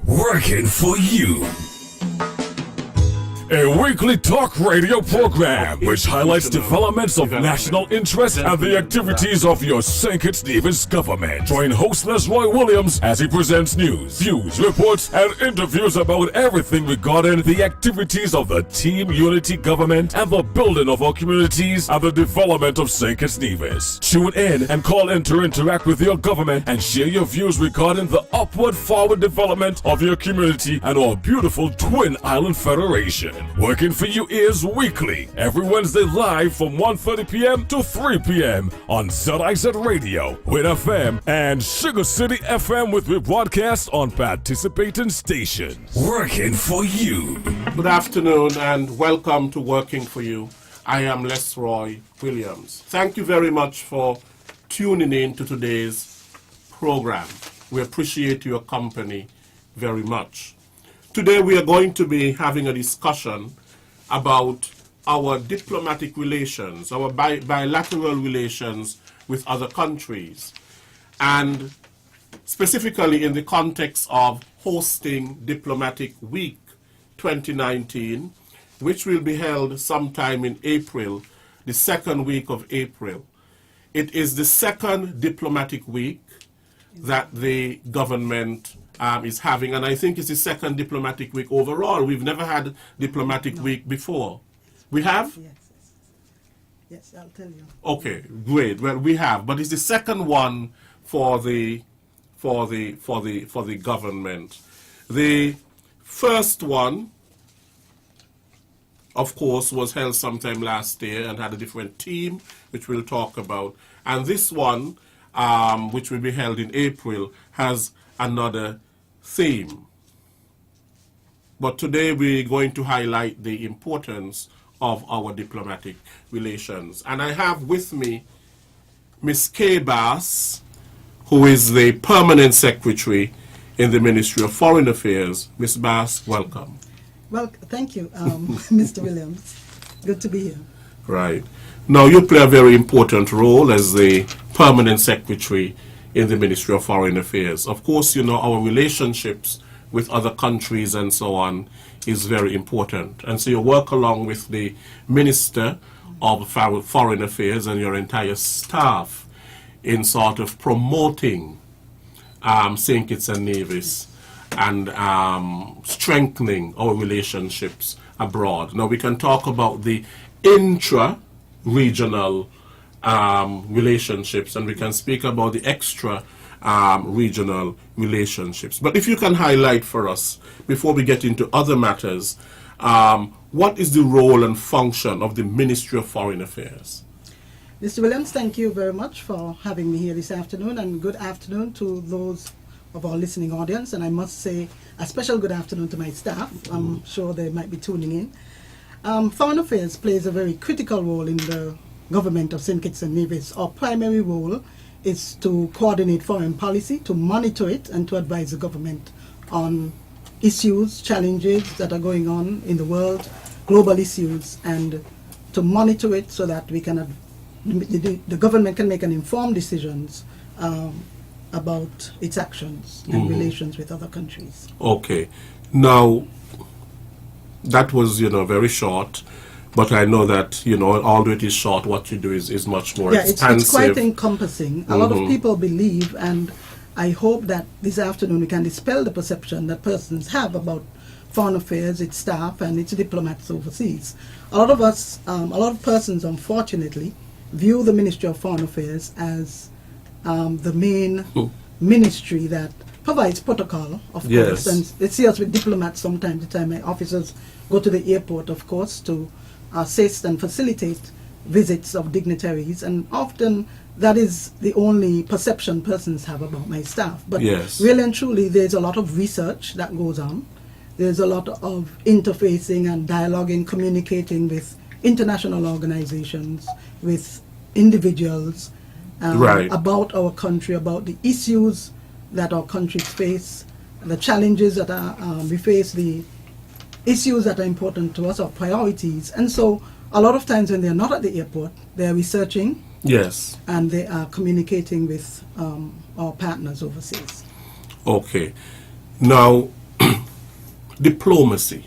Working for you. A weekly talk radio program which highlights developments of national interest and the activities of your St. Kitts Nevis government. Join host Roy Williams as he presents news, views, reports, and interviews about everything regarding the activities of the Team Unity government and the building of our communities and the development of St. Kitts Nevis. Tune in and call in to interact with your government and share your views regarding the upward forward development of your community and our beautiful Twin Island Federation. Working for You is weekly, every Wednesday live from 1:30 p.m. to 3 p.m. on ZIZ Radio, Win FM, and Sugar City FM with rebroadcast on participating stations. Working for You. Good afternoon and welcome to Working for You. I am Roy Williams. Thank you very much for tuning in to today's program. We appreciate your company very much. Today we are going to be having a discussion about our diplomatic relations, our bilateral relations with other countries, and specifically in the context of hosting Diplomatic Week 2019, which will be held sometime in April, the second week of April. It is the second Diplomatic Week that the government is having, and I think it's the second Diplomatic Week overall. We've never had Diplomatic Week before. We have? Yes, I'll tell you. Okay, great. Well, we have, but it's the second one for the government. The first one, of course, was held sometime last year and had a different theme, which we'll talk about. And this one, which will be held in April, has another theme. But today we're going to highlight the importance of our diplomatic relations. And I have with me Miss Kaye Bass, who is the Permanent Secretary in the Ministry of Foreign Affairs. Miss Bass, welcome. Well, thank you, Mr. Williams. Good to be here. Right. Now, you play a very important role as the Permanent Secretary in the Ministry of Foreign Affairs. Of course, you know, our relationships with other countries and so on is very important. And so you work along with the Minister of Foreign Affairs and your entire staff in sort of promoting St. Kitts and Nevis and strengthening our relationships abroad. Now, we can talk about the intra-regional relationships, and we can speak about the extra regional relationships. But if you can highlight for us, before we get into other matters, what is the role and function of the Ministry of Foreign Affairs? Mr. Williams, thank you very much for having me here this afternoon, and good afternoon to those of our listening audience. And I must say a special good afternoon to my staff. I'm sure they might be tuning in. Foreign Affairs plays a very critical role in the government of St. Kitts and Nevis. Our primary role is to coordinate foreign policy, to monitor it, and to advise the government on issues, challenges that are going on in the world, global issues, and to monitor it so that we can the government can make an informed decisions about its actions and relations with other countries. Okay. Now, that was, you know, very short. But I know that, you know, although it is short, what you do is much more expansive. It's quite encompassing. A lot of people believe, and I hope that this afternoon we can dispel the perception that persons have about foreign affairs, its staff, and its diplomats overseas. A lot of persons, unfortunately, view the Ministry of Foreign Affairs as the main ministry that provides protocol, of course. And they see us with diplomats sometimes. The time my officers go to the airport, of course, to assist and facilitate visits of dignitaries, and often that is the only perception persons have about my staff. But really and truly, there's a lot of research that goes on. There's a lot of interfacing and dialoguing, communicating with international organizations, with individuals, about our country, about the issues that our countries face, the challenges that we face, the issues that are important to us, our priorities. And so a lot of times when they're not at the airport, they're researching, and they are communicating with our partners overseas. Okay. Now, diplomacy.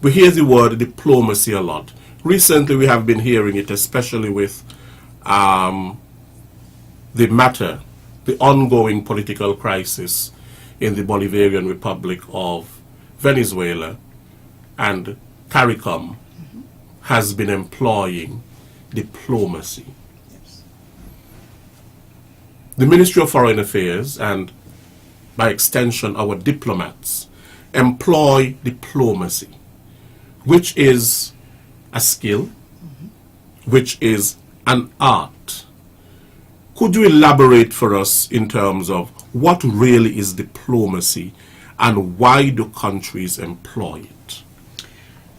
We hear the word diplomacy a lot. Recently, we have been hearing it, especially with the ongoing political crisis in the Bolivarian Republic of Venezuela, and CARICOM has been employing diplomacy. Yes. The Ministry of Foreign Affairs, and by extension our diplomats, employ diplomacy, which is a skill, which is an art. Could you elaborate for us in terms of what really is diplomacy and why do countries employ it?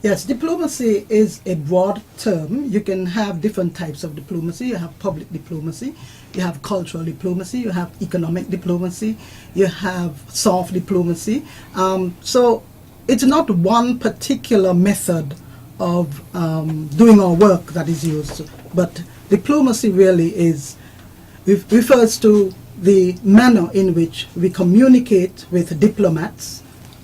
Yes, diplomacy is a broad term. You can have different types of diplomacy. You have public diplomacy, you have cultural diplomacy, you have economic diplomacy, you have soft diplomacy. So it's not one particular method of doing our work that is used, but diplomacy really refers to the manner in which we communicate with diplomats,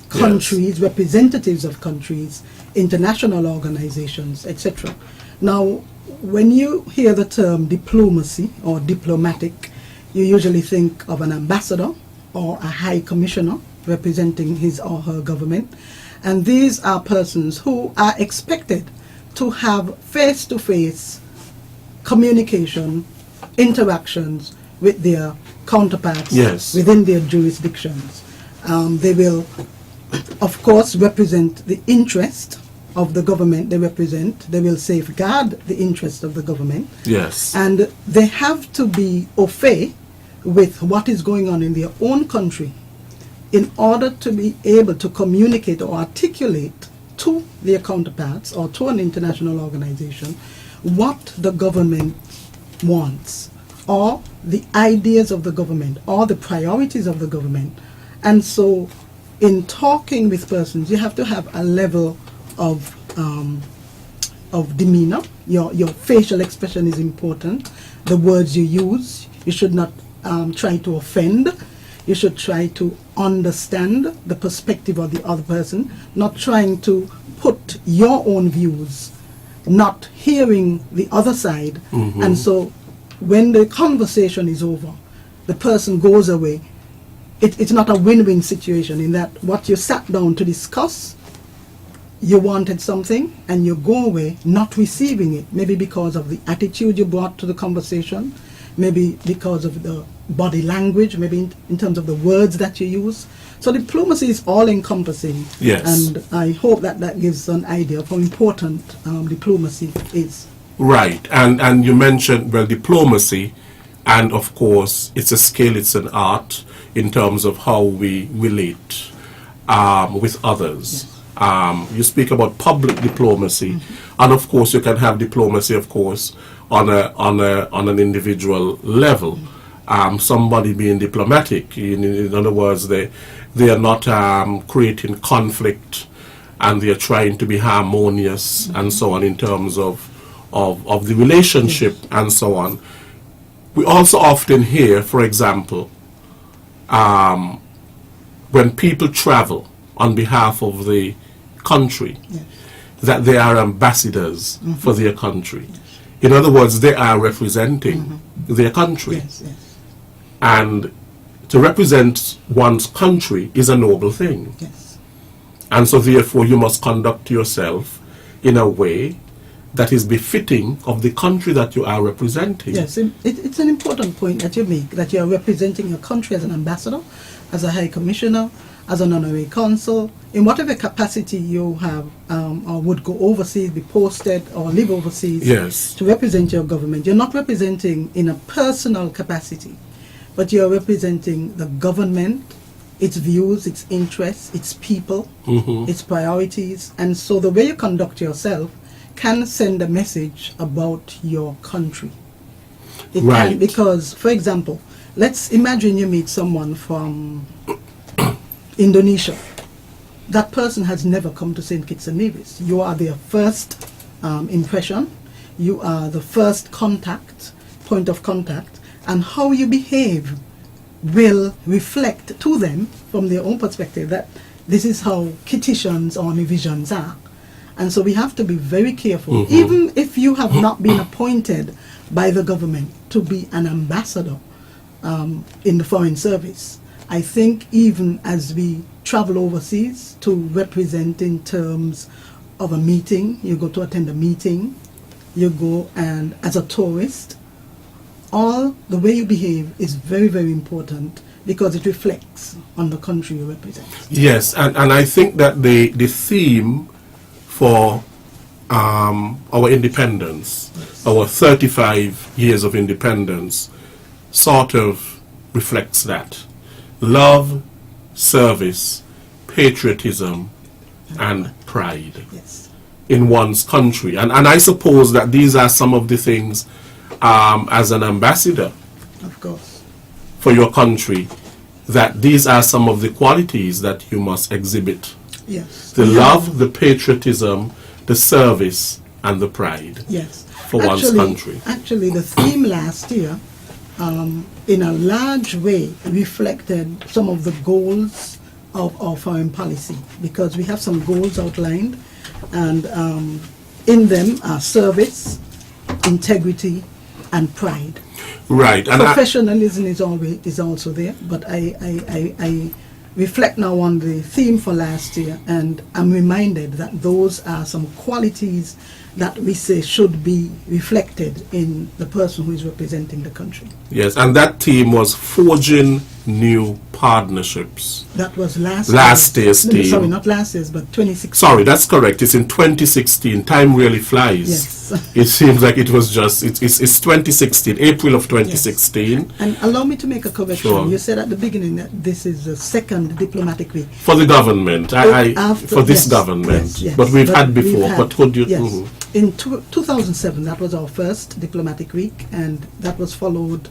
countries, representatives of countries, international organizations, etc. Now, when you hear the term diplomacy or diplomatic, you usually think of an ambassador or a high commissioner representing his or her government. And these are persons who are expected to have face-to-face communication, interactions with their counterparts within their jurisdictions. They will, of course, represent the interest of the government they represent. They will safeguard the interest of the government. Yes. And they have to be au fait with what is going on in their own country in order to be able to communicate or articulate to their counterparts or to an international organization what the government wants, or the ideas of the government, or the priorities of the government. And so in talking with persons, you have to have a level of demeanor. Your facial expression is important. The words you use, you should not try to offend. You should try to understand the perspective of the other person, not trying to put your own views, not hearing the other side. And so when the conversation is over, the person goes away. It's not a win-win situation in that what you sat down to discuss, you wanted something and you go away not receiving it, maybe because of the attitude you brought to the conversation, maybe because of the body language, maybe in terms of the words that you use. So diplomacy is all-encompassing. Yes. And I hope that gives an idea of how important diplomacy is. Right. And you mentioned, well, diplomacy, and of course it's a skill, it's an art in terms of how we relate with others. Yes. You speak about public diplomacy, and of course you can have diplomacy, of course, on an individual level. Somebody being diplomatic, in other words, they are not creating conflict, and they are trying to be harmonious and so on in terms of the relationship and so on. We also often hear, for example, when people travel on behalf of the country, that they are ambassadors for their country. In other words, they are representing their country. And to represent one's country is a noble thing. And so therefore you must conduct yourself in a way that is befitting of the country that you are representing. Yes, it's an important point that you make, that you are representing your country as an ambassador, as a high commissioner, as an honorary consul, in whatever capacity you have, or would go overseas, be posted, or live overseas to represent your government. You're not representing in a personal capacity, but you're representing the government, its views, its interests, its people, its priorities. And so the way you conduct yourself can send a message about your country. It can, because, for example, let's imagine you meet someone from Indonesia. That person has never come to St. Kitts and Nevis. You are their first impression. You are the first point of contact, and how you behave will reflect to them from their own perspective that this is how Kititians or Visions are. And so we have to be very careful, even if you have not been appointed by the government to be an ambassador in the Foreign Service. I think even as we travel overseas to represent in terms of a meeting, you go to attend a meeting, you go and as a tourist, all the way you behave is very, very important because it reflects on the country you represent. Yes, and I think that the theme for our independence, our 35 years of independence, sort of reflects that. Love, service, patriotism, and pride in one's country. And I suppose that these are some of the things as an ambassador, of course, for your country, that these are some of the qualities that you must exhibit. Yes. The love, the patriotism, the service, and the pride for one's country. Actually, the theme last year, in a large way, reflected some of the goals of our foreign policy, because we have some goals outlined, and in them are service, integrity, and pride. Right. And professionalism is also there, but I reflect now on the theme for last year, and I'm reminded that those are some qualities that we say should be reflected in the person who is representing the country. Yes, and that theme was forging new partnerships. That was last year's theme. Sorry, not last year's, but 2016. Sorry, that's correct. It's in 2016. Time really flies. Yes. It seems like it was just, it's 2016, April of 2016. Yes. And allow me to make a correction. Sure. You said at the beginning that this is the second diplomatic week. For the government, for this government. Yes. But we've had before. But could you... Yes. In 2007, that was our first diplomatic week, and that was followed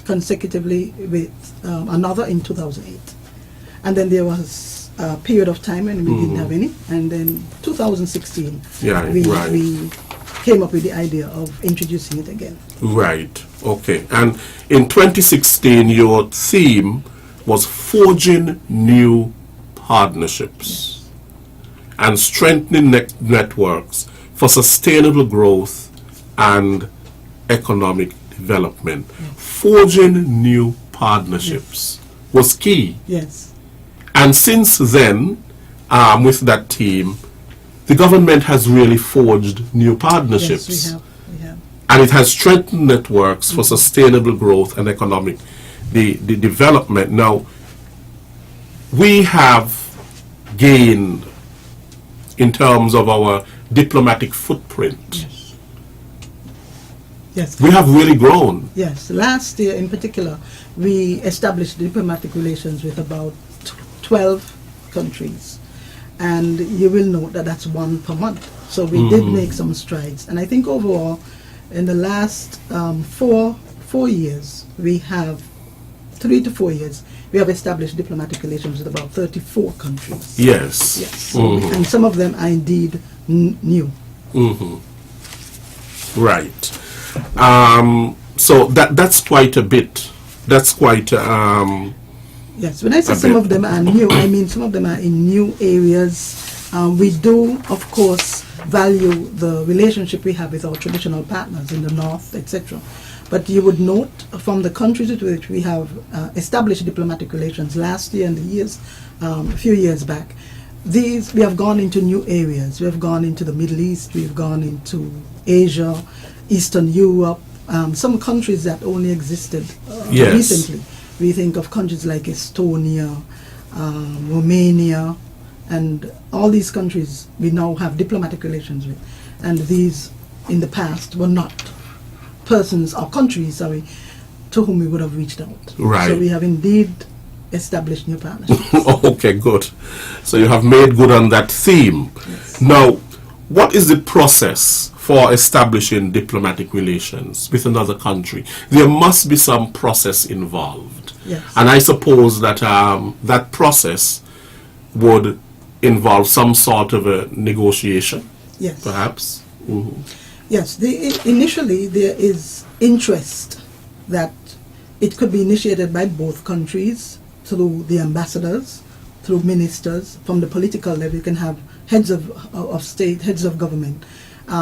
consecutively with another in 2008. And then there was a period of time when we didn't have any, and then 2016, we came up with the idea of introducing it again. Right, okay. And in 2016, your theme was forging new partnerships and strengthening networks for sustainable growth and economic development. Forging new partnerships was key. Yes. And since then, with that team, the government has really forged new partnerships. Yes, we have. And it has strengthened networks for sustainable growth and economic the development. Now, we have gained in terms of our diplomatic footprint. Yes. We have really grown. Yes. Last year in particular, we established diplomatic relations with about 12 countries. And you will note that that's one per month. So we did make some strides. And I think overall, in the last 4 years, we have 3 to 4 years, we have established diplomatic relations with about 34 countries. Yes. Yes. So and some of them are indeed new. Right. So that's quite a bit. That's quite. Yes. When I say some of them are new, I mean some of them are in new areas. We do, of course, value the relationship we have with our traditional partners in the north, etc. But you would note from the countries with which we have established diplomatic relations last year and the years, a few years back, we have gone into new areas. We have gone into the Middle East, we've gone into Asia, Eastern Europe, some countries that only existed recently. We think of countries like Estonia, Romania, and all these countries we now have diplomatic relations with. And these, in the past, were not persons or countries, to whom we would have reached out. Right. So we have indeed established new partnerships. Okay, good. So you have made good on that theme. Yes. Now, what is the process for establishing diplomatic relations with another country? There must be some process involved. Yes. And I suppose that that process would involve some sort of a negotiation, Yes. perhaps? Yes, initially there is interest that it could be initiated by both countries through the ambassadors, through ministers. From the political level, you can have heads of state, heads of government,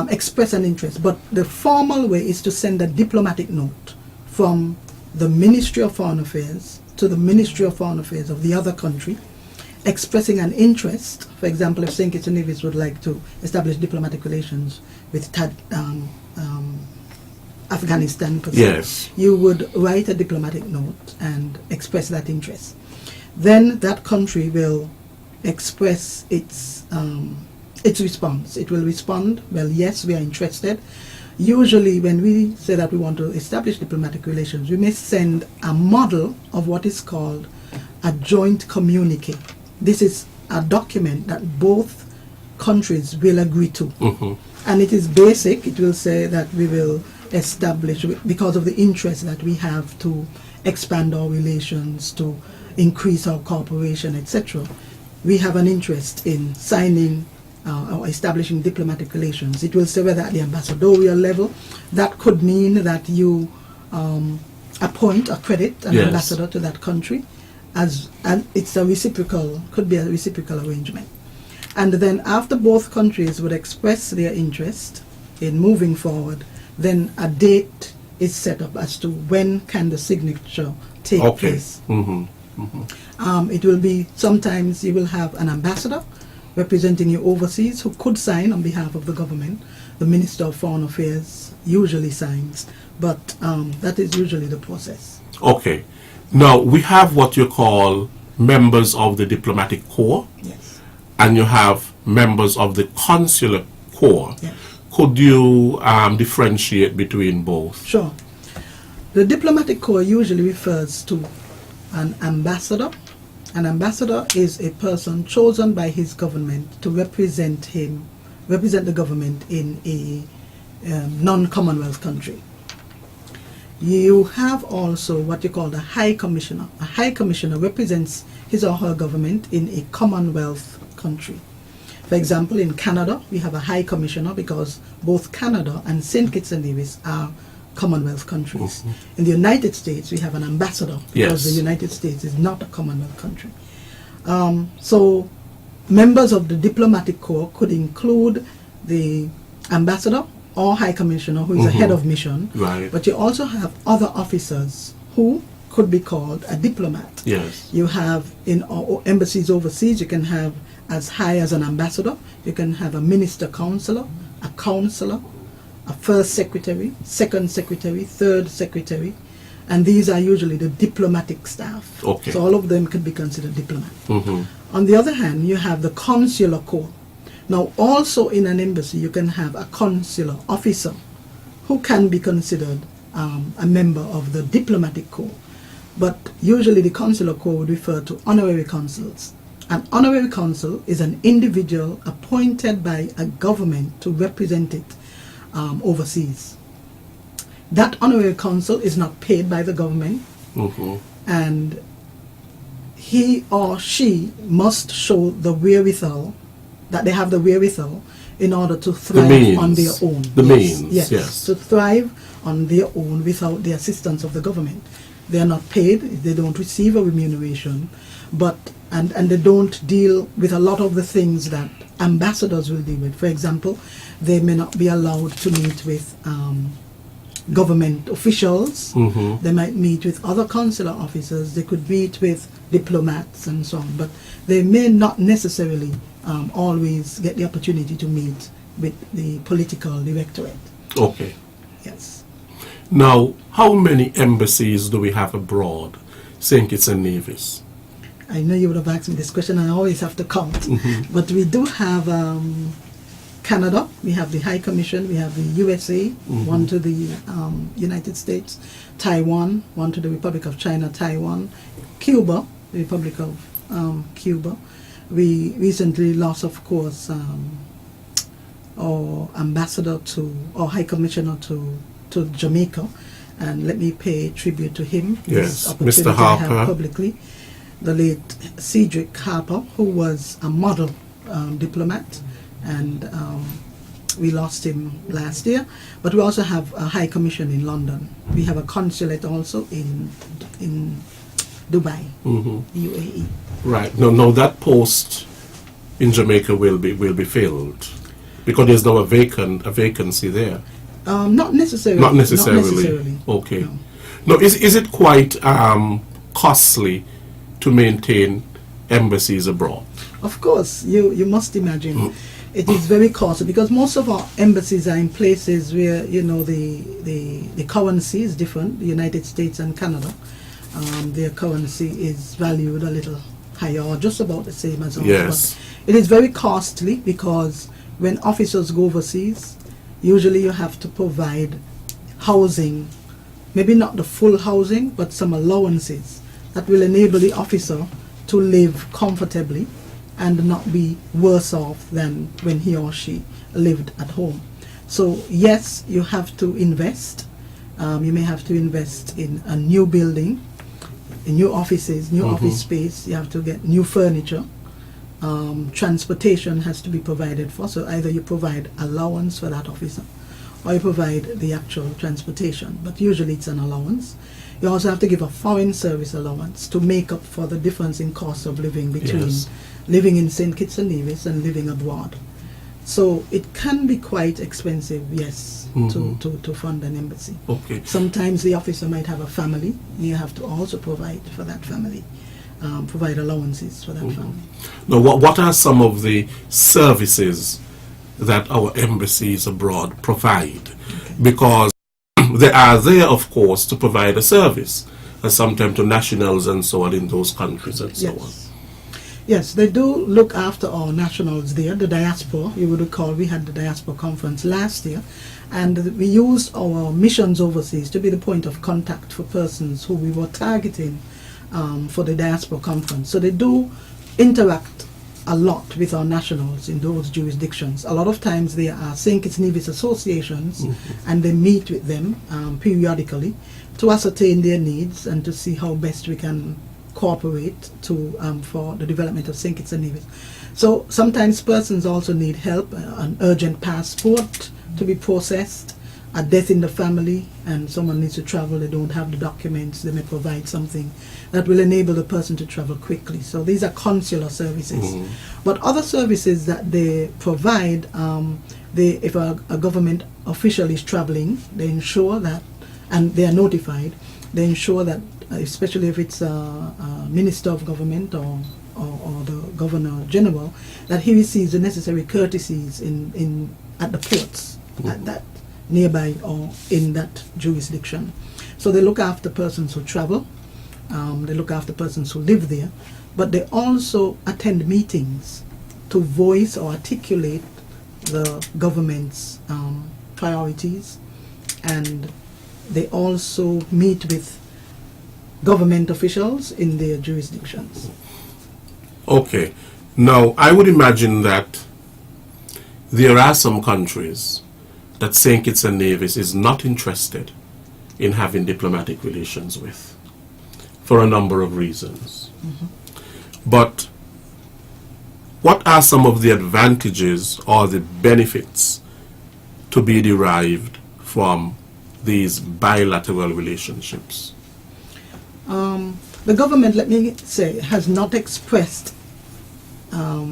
express an interest. But the formal way is to send a diplomatic note from the Ministry of Foreign Affairs to the Ministry of Foreign Affairs of the other country, expressing an interest. For example, if St. Kitts and Nevis would like to establish diplomatic relations with Afghanistan, per se, Yes. you would write a diplomatic note and express that interest. Then that country will express its response. It will respond, well, yes, we are interested. Usually when we say that we want to establish diplomatic relations, we may send a model of what is called a joint communique. This is a document that both countries will agree to. And it is basic. It will say that we will establish, because of the interest that we have to expand our relations, to increase our cooperation, etc. We have an interest in signing or establishing diplomatic relations. It will say whether at the ambassadorial level. That could mean that you appoint or credit an Yes. ambassador to that country, and it's a reciprocal, could be a reciprocal arrangement. And then after both countries would express their interest in moving forward, then a date is set up as to when can the signature take place. It will be, sometimes you will have an ambassador representing you overseas who could sign on behalf of the government. The Minister of Foreign Affairs usually signs, but that is usually the process. Okay. Now, we have what you call members of the diplomatic corps, Yes. and you have members of the consular corps. Yes. Could you differentiate between both? Sure. The diplomatic corps usually refers to an ambassador. An ambassador is a person chosen by his government to represent the government in a non-Commonwealth country. You have also what you call the High Commissioner. A High Commissioner represents his or her government in a Commonwealth country. For example, in Canada, we have a High Commissioner because both Canada and St. Kitts and Nevis are Commonwealth countries. In the United States, we have an ambassador because Yes. the United States is not a Commonwealth country. So members of the diplomatic corps could include the ambassador or High Commissioner, who is a head of mission. Right. But you also have other officers who could be called a diplomat. Yes. You have in embassies overseas, you can have as high as an ambassador, you can have a minister counselor, a counselor, a first secretary, second secretary, third secretary, and these are usually the diplomatic staff. Okay. So all of them could be considered diplomat. On the other hand, you have the consular corps. Now also in an embassy, you can have a consular officer who can be considered a member of the diplomatic corps. But usually the consular corps would refer to honorary consuls. An honorary consul is an individual appointed by a government to represent it overseas. That honorary consul is not paid by the government, and he or she must show the wherewithal, that they have the wherewithal in order to thrive on their own. The means, yes. To thrive on their own without the assistance of the government. They are not paid, they don't receive a remuneration, but and they don't deal with a lot of the things that ambassadors will deal with. For example, they may not be allowed to meet with government officials. They might meet with other consular officers. They could meet with diplomats and so on, but they may not necessarily always get the opportunity to meet with the political directorate. Okay. Yes. Now, how many embassies do we have abroad, St. Kitts and Nevis? I know you would have asked me this question, and I always have to count. But we do have Canada, we have the High Commission, we have the USA, one to the United States, Taiwan, one to the Republic of China, Taiwan, Cuba, the Republic of Cuba. We recently lost, of course, our ambassador or High Commissioner to Jamaica, and let me pay tribute to him. Yes, This Mr. opportunity I have Harper. publicly. The late Cedric Harper, who was a model diplomat, and we lost him last year, but we also have a high commission in London. We have a consulate also in Dubai, UAE. Right. No, that post in Jamaica will be filled because there's now a vacancy there. Not necessarily. Not necessarily. Okay. No. Now, is it quite costly to maintain embassies abroad? Of course, you must imagine. It is very costly because most of our embassies are in places where, you know, the currency is different. The United States and Canada, their currency is valued a little higher or just about the same as ours. Yes. But it is very costly because when officers go overseas, usually you have to provide housing, maybe not the full housing, but some allowances that will enable the officer to live comfortably and not be worse off than when he or she lived at home. So yes, you have to invest. You may have to invest in a new building, in new offices, new office space. You have to get new furniture. Transportation has to be provided for. So either you provide allowance for that officer or you provide the actual transportation. But usually it's an allowance. You also have to give a foreign service allowance to make up for the difference in cost of living between living in St. Kitts and Nevis and living abroad. So it can be quite expensive, yes, to fund an embassy. Okay. Sometimes the officer might have a family. You have to also provide for that family, provide allowances for that family. Now, what are some of the services that our embassies abroad provide? Because they are there, of course, to provide a service, and sometimes to nationals and so on in those countries and so on. Yes, they do look after our nationals there, the diaspora. You would recall we had the diaspora conference last year, and we used our missions overseas to be the point of contact for persons who we were targeting for the diaspora conference. So they do interact a lot with our nationals in those jurisdictions. A lot of times they are St. Kitts Nevis associations, and they meet with them periodically to ascertain their needs and to see how best we can cooperate to for the development of St. Kitts and Nevis. So sometimes persons also need help, an urgent passport to be processed, a death in the family, and someone needs to travel, they don't have the documents, they may provide something that will enable the person to travel quickly. So these are consular services. But other services that they provide, if a government official is traveling, they ensure that, and they are notified, they ensure that, especially if it's a minister of government or the governor general, that he receives the necessary courtesies at the ports at that nearby or in that jurisdiction. So they look after persons who travel, they look after persons who live there, but they also attend meetings to voice or articulate the government's priorities, and they also meet with government officials in their jurisdictions. Okay. Now, I would imagine that there are some countries that St. Kitts and Nevis is not interested in having diplomatic relations with, for a number of reasons. But what are some of the advantages or the benefits to be derived from these bilateral relationships? The government, let me say, has not expressed has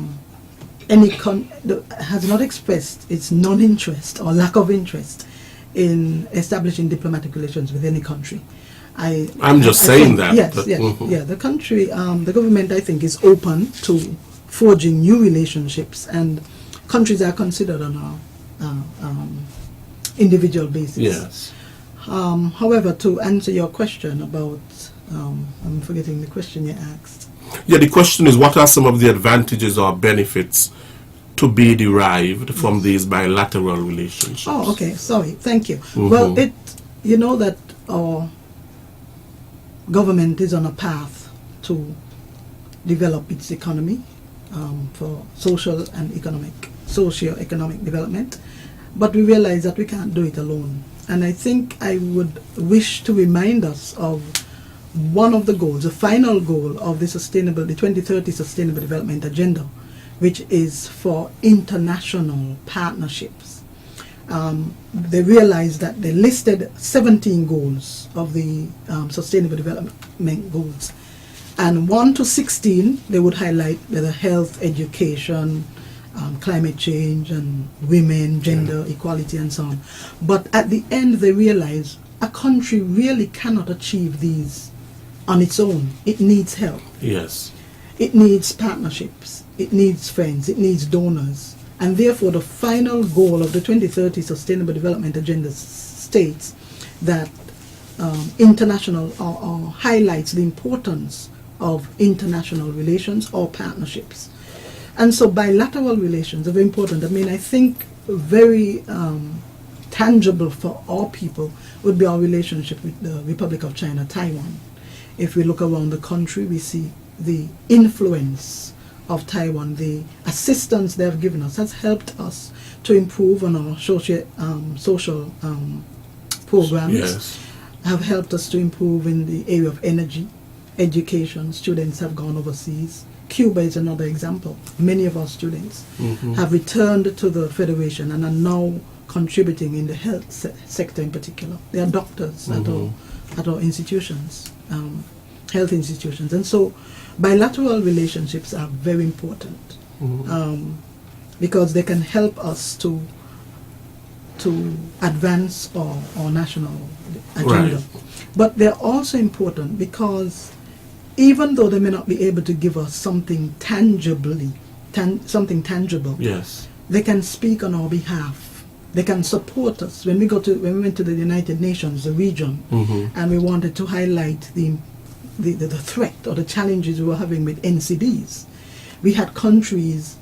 not expressed its non-interest or lack of interest in establishing diplomatic relations with any country. I'm just saying that. Yes, yeah. The country, the government, I think, is open to forging new relationships, and countries are considered on a individual basis. Yes. However, to answer your question about, I'm forgetting the question you asked. Yeah, the question is, what are some of the advantages or benefits to be derived from these bilateral relationships? Oh, okay. Sorry. Thank you. Well, you know that our government is on a path to develop its economy for socio-economic development, but we realize that we can't do it alone. And I think I would wish to remind us of one of the goals, the final goal of the 2030 Sustainable Development Agenda, which is for international partnerships. they realized that they listed 17 goals of the Sustainable Development Goals. And 1 to 16, they would highlight whether health, education, climate change, and women, gender equality, and so on. But at the end, they realized a country really cannot achieve these on its own. It needs help. Yes. It needs partnerships. It needs friends. It needs donors. And therefore, the final goal of the 2030 Sustainable Development Agenda states that international or highlights the importance of international relations or partnerships. And so bilateral relations are very important. I mean, I think very tangible for all people would be our relationship with the Republic of China, Taiwan. If we look around the country, we see the influence of Taiwan, the assistance they have given us has helped us to improve on our social programs, Yes. have helped us to improve in the area of energy, education. Students have gone overseas. Cuba is another example. Many of our students have returned to the Federation and are now contributing in the health sector in particular. They are doctors at our institutions, health institutions. And so bilateral relationships are very important because they can help us to advance our national agenda. Right. But they're also important because even though they may not be able to give us something tangible, Yes. they can speak on our behalf. They can support us. When we went to the United Nations, the region, and we wanted to highlight the threat or the challenges we were having with NCDs, we had countries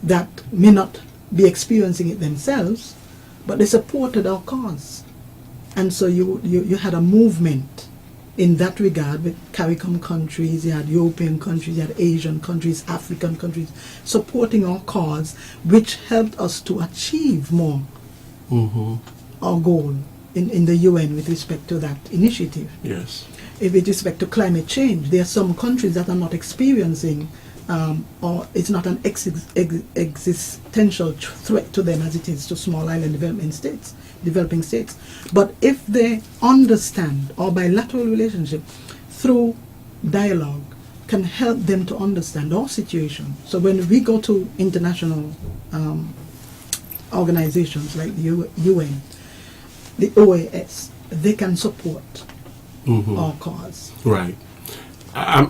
that may not be experiencing it themselves, but they supported our cause. And so you had a movement in that regard with CARICOM countries, you had European countries, you had Asian countries, African countries supporting our cause, which helped us to achieve more our goal in the UN with respect to that initiative. Yes. With respect to climate change, there are some countries that are not experiencing or it's not an existential threat to them as it is to small island developing states. But if they understand our bilateral relationship through dialogue can help them to understand our situation. So when we go to international organizations like the UN, the OAS, they can support our cause. Right.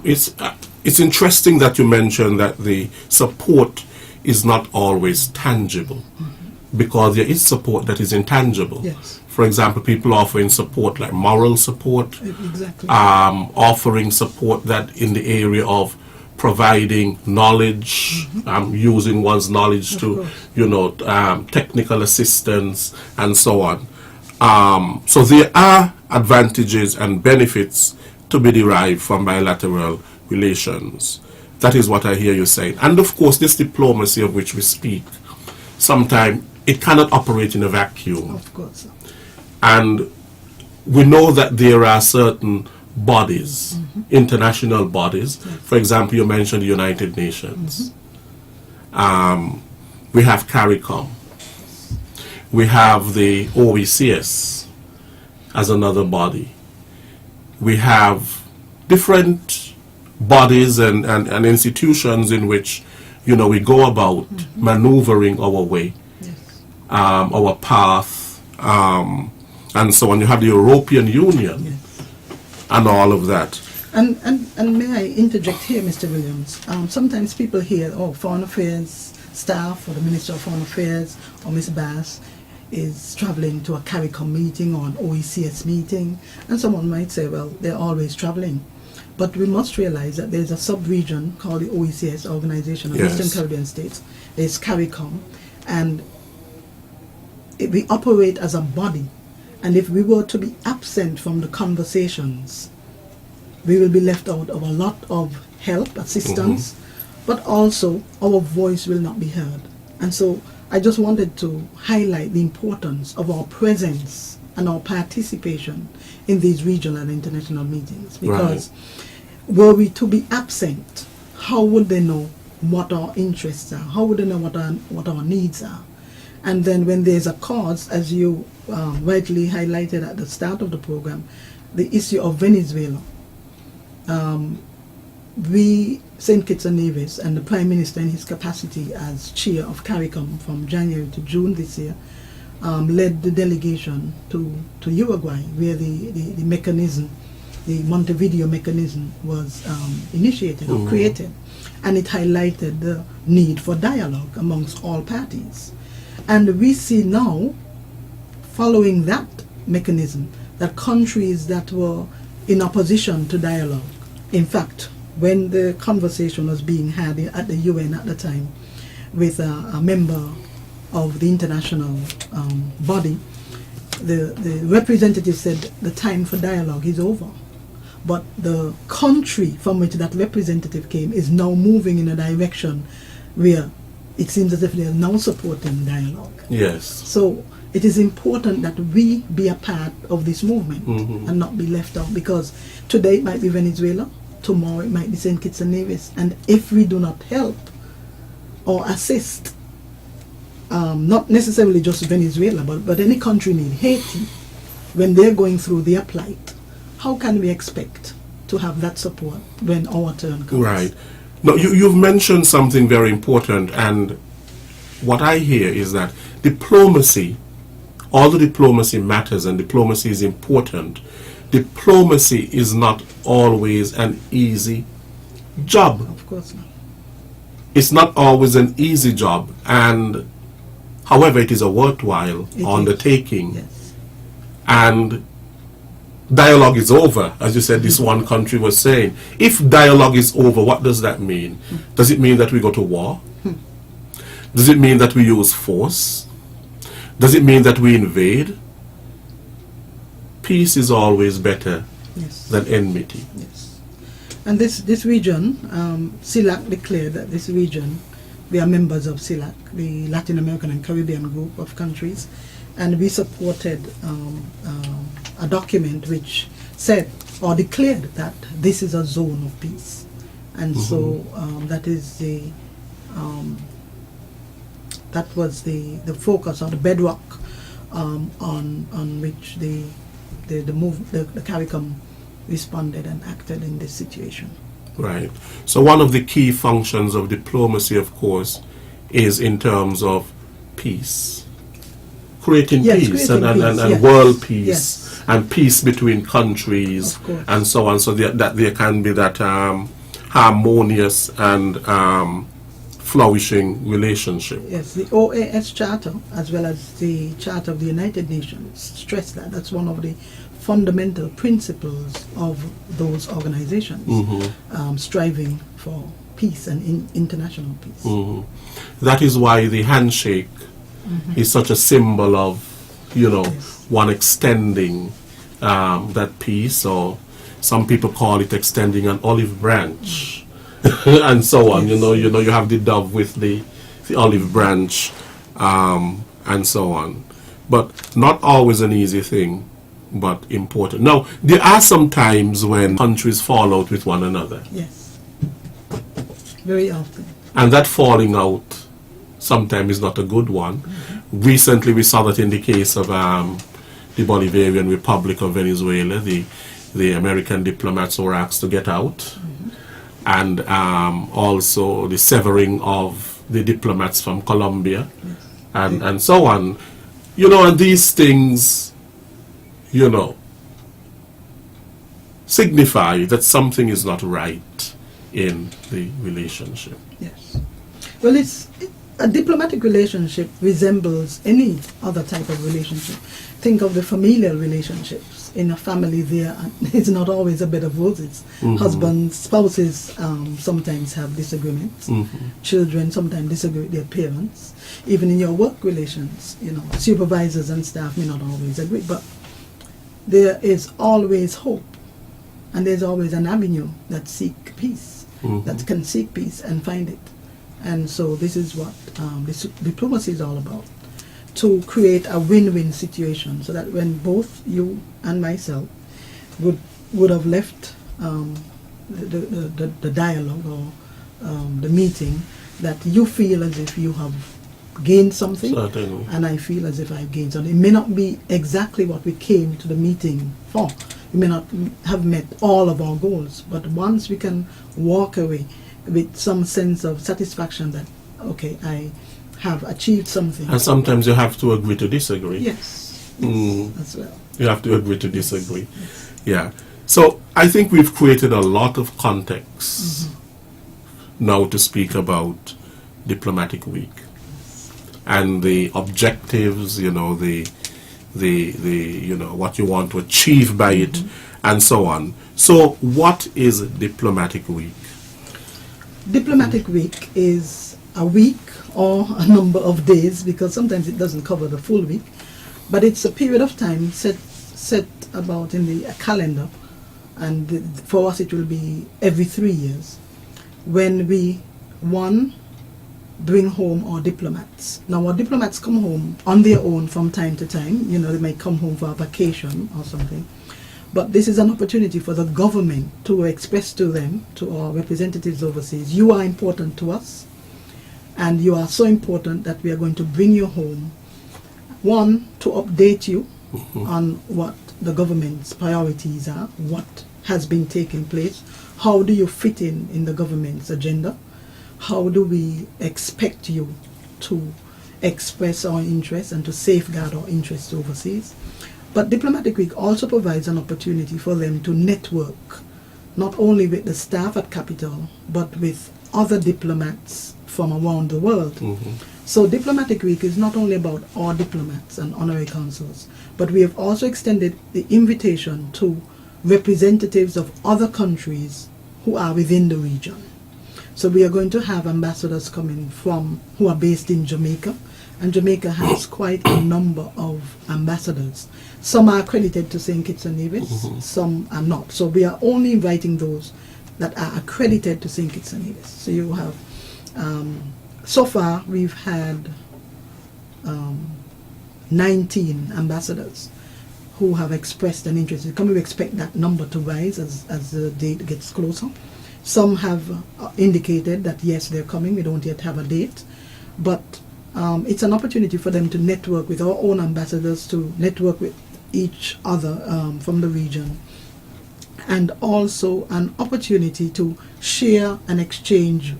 It's interesting that you mentioned that the support is not always tangible, because there is support that is intangible. Yes. For example, people offering support like moral support, Exactly. offering support that in the area of providing knowledge, using one's knowledge to, technical assistance and so on. So there are advantages and benefits to be derived from bilateral relations. That is what I hear you saying. And of course, this diplomacy of which we speak, sometimes it cannot operate in a vacuum. Of course. And we know that there are certain bodies, international bodies. For example, you mentioned the United Nations. We have CARICOM. We have the OECS as another body. We have different bodies and institutions in which, we go about maneuvering our way, our path, and so on. You have the European Union and all of that. And may I interject here, Mr. Williams? Sometimes people hear, Foreign Affairs staff or the Minister of Foreign Affairs or Ms. Bass is traveling to a CARICOM meeting or an OECS meeting, and someone might say, well, they're always traveling. But we must realize that there's a sub-region called the OECS, Organization of Eastern Caribbean States. There's CARICOM, and we operate as a body. And if we were to be absent from the conversations, we will be left out of a lot of help, assistance, but also our voice will not be heard. And so I just wanted to highlight the importance of our presence and our participation in these regional and international meetings. Because were we to be absent, how would they know what our interests are? How would they know what our needs are? And then when there's a cause, as you rightly highlighted at the start of the program, the issue of Venezuela. We, St. Kitts and Nevis, and the Prime Minister in his capacity as chair of CARICOM from January to June this year, led the delegation to Uruguay, where the mechanism, the Montevideo mechanism, was initiated or created. And it highlighted the need for dialogue amongst all parties. And we see now, following that mechanism, that countries that were in opposition to dialogue, in fact, when the conversation was being had at the UN at the time with a member of the international body, the representative said the time for dialogue is over. But the country from which that representative came is now moving in a direction where it seems as if they are now supporting dialogue. Yes. So it is important that we be a part of this movement and not be left out, because today it might be Venezuela, tomorrow it might be St. Kitts and Nevis. And if we do not help or assist, not necessarily just Venezuela, but any country need Haiti, when they're going through their plight, how can we expect to have that support when our turn comes? Right. No, you've mentioned something very important, and what I hear is that diplomacy, all the diplomacy matters, and diplomacy is important. Diplomacy is not always an easy job. Of course not. It's not always an easy job, and however, it is a worthwhile undertaking. Yes. And dialogue is over, as you said, this one country was saying. If dialogue is over, what does that mean? Does it mean that we go to war? Does it mean that we use force? Does it mean that we invade? Peace is always better than enmity. Yes. And this region, CELAC declared that this region, we are members of CELAC, the Latin American and Caribbean group of countries, and we supported a document which said or declared that this is a zone of peace. And so that is that was the focus or the bedrock on which the CARICOM responded and acted in this situation. Right. So one of the key functions of diplomacy, of course, is in terms of peace. Creating peace and world peace and peace between countries and so on, so that there can be that harmonious and flourishing relationship. Yes, the OAS Charter, as well as the Charter of the United Nations, stress that. That's one of the fundamental principles of those organizations, striving for peace and international peace. That is why the handshake is such a symbol of, one extending that peace, or some people call it extending an olive branch. And so on, you have the dove with the olive branch, and so on. But not always an easy thing, but important. Now, there are some times when countries fall out with one another. Yes, very often. And that falling out sometimes is not a good one. Recently, we saw that in the case of the Bolivarian Republic of Venezuela. The American diplomats were asked to get out. And also the severing of the diplomats from Colombia, and so on. And these things, signify that something is not right in the relationship. Yes. Well, a diplomatic relationship resembles any other type of relationship. Think of the familial relationships. In a family, it's not always a bed of roses. Husbands, spouses sometimes have disagreements. Children sometimes disagree with their parents. Even in your work relations, supervisors and staff may not always agree. But there is always hope, and there's always an avenue that seek peace, that can seek peace and find it. And so this is what this diplomacy is all about, to create a win-win situation, so that when both you and myself would have left the dialogue or the meeting, that you feel as if you have gained something, Certainly. and I feel as if I've gained something. It may not be exactly what we came to the meeting for. We may not have met all of our goals, but once we can walk away with some sense of satisfaction that, okay, I have achieved something. And sometimes you have to agree to disagree. Yes, as well. You have to agree to disagree. Yeah. So I think we've created a lot of context now to speak about Diplomatic Week and the objectives, you know, the you know, what you want to achieve by it, and so on. So what is Diplomatic Week? Diplomatic Week is a week or a number of days, because sometimes it doesn't cover the full week, but it's a period of time set about in the calendar, and for us it will be every 3 years, when we, one, bring home our diplomats. Now our diplomats come home on their own from time to time. You know, they might come home for a vacation or something, but this is an opportunity for the government to express to them, to our representatives overseas, you are important to us, and you are so important that we are going to bring you home, one, to update you on what the government's priorities are, what has been taking place, how do you fit in the government's agenda, how do we expect you to express our interests and to safeguard our interests overseas. But Diplomatic Week also provides an opportunity for them to network, not only with the staff at Capitol, but with other diplomats from around the world. So Diplomatic Week is not only about our diplomats and honorary consuls, but we have also extended the invitation to representatives of other countries who are within the region. So we are going to have ambassadors coming from, who are based in Jamaica, and Jamaica has quite a number of ambassadors. Some are accredited to St. Kitts and Nevis, some are not. So we are only inviting those that are accredited to St. Kitts and Nevis. So you have, so far we've had 19 ambassadors who have expressed an interest. We expect that number to rise as the date gets closer. Some have indicated that yes, they're coming. We don't yet have a date, but it's an opportunity for them to network with our own ambassadors, to network with each other from the region, and also an opportunity to share and exchange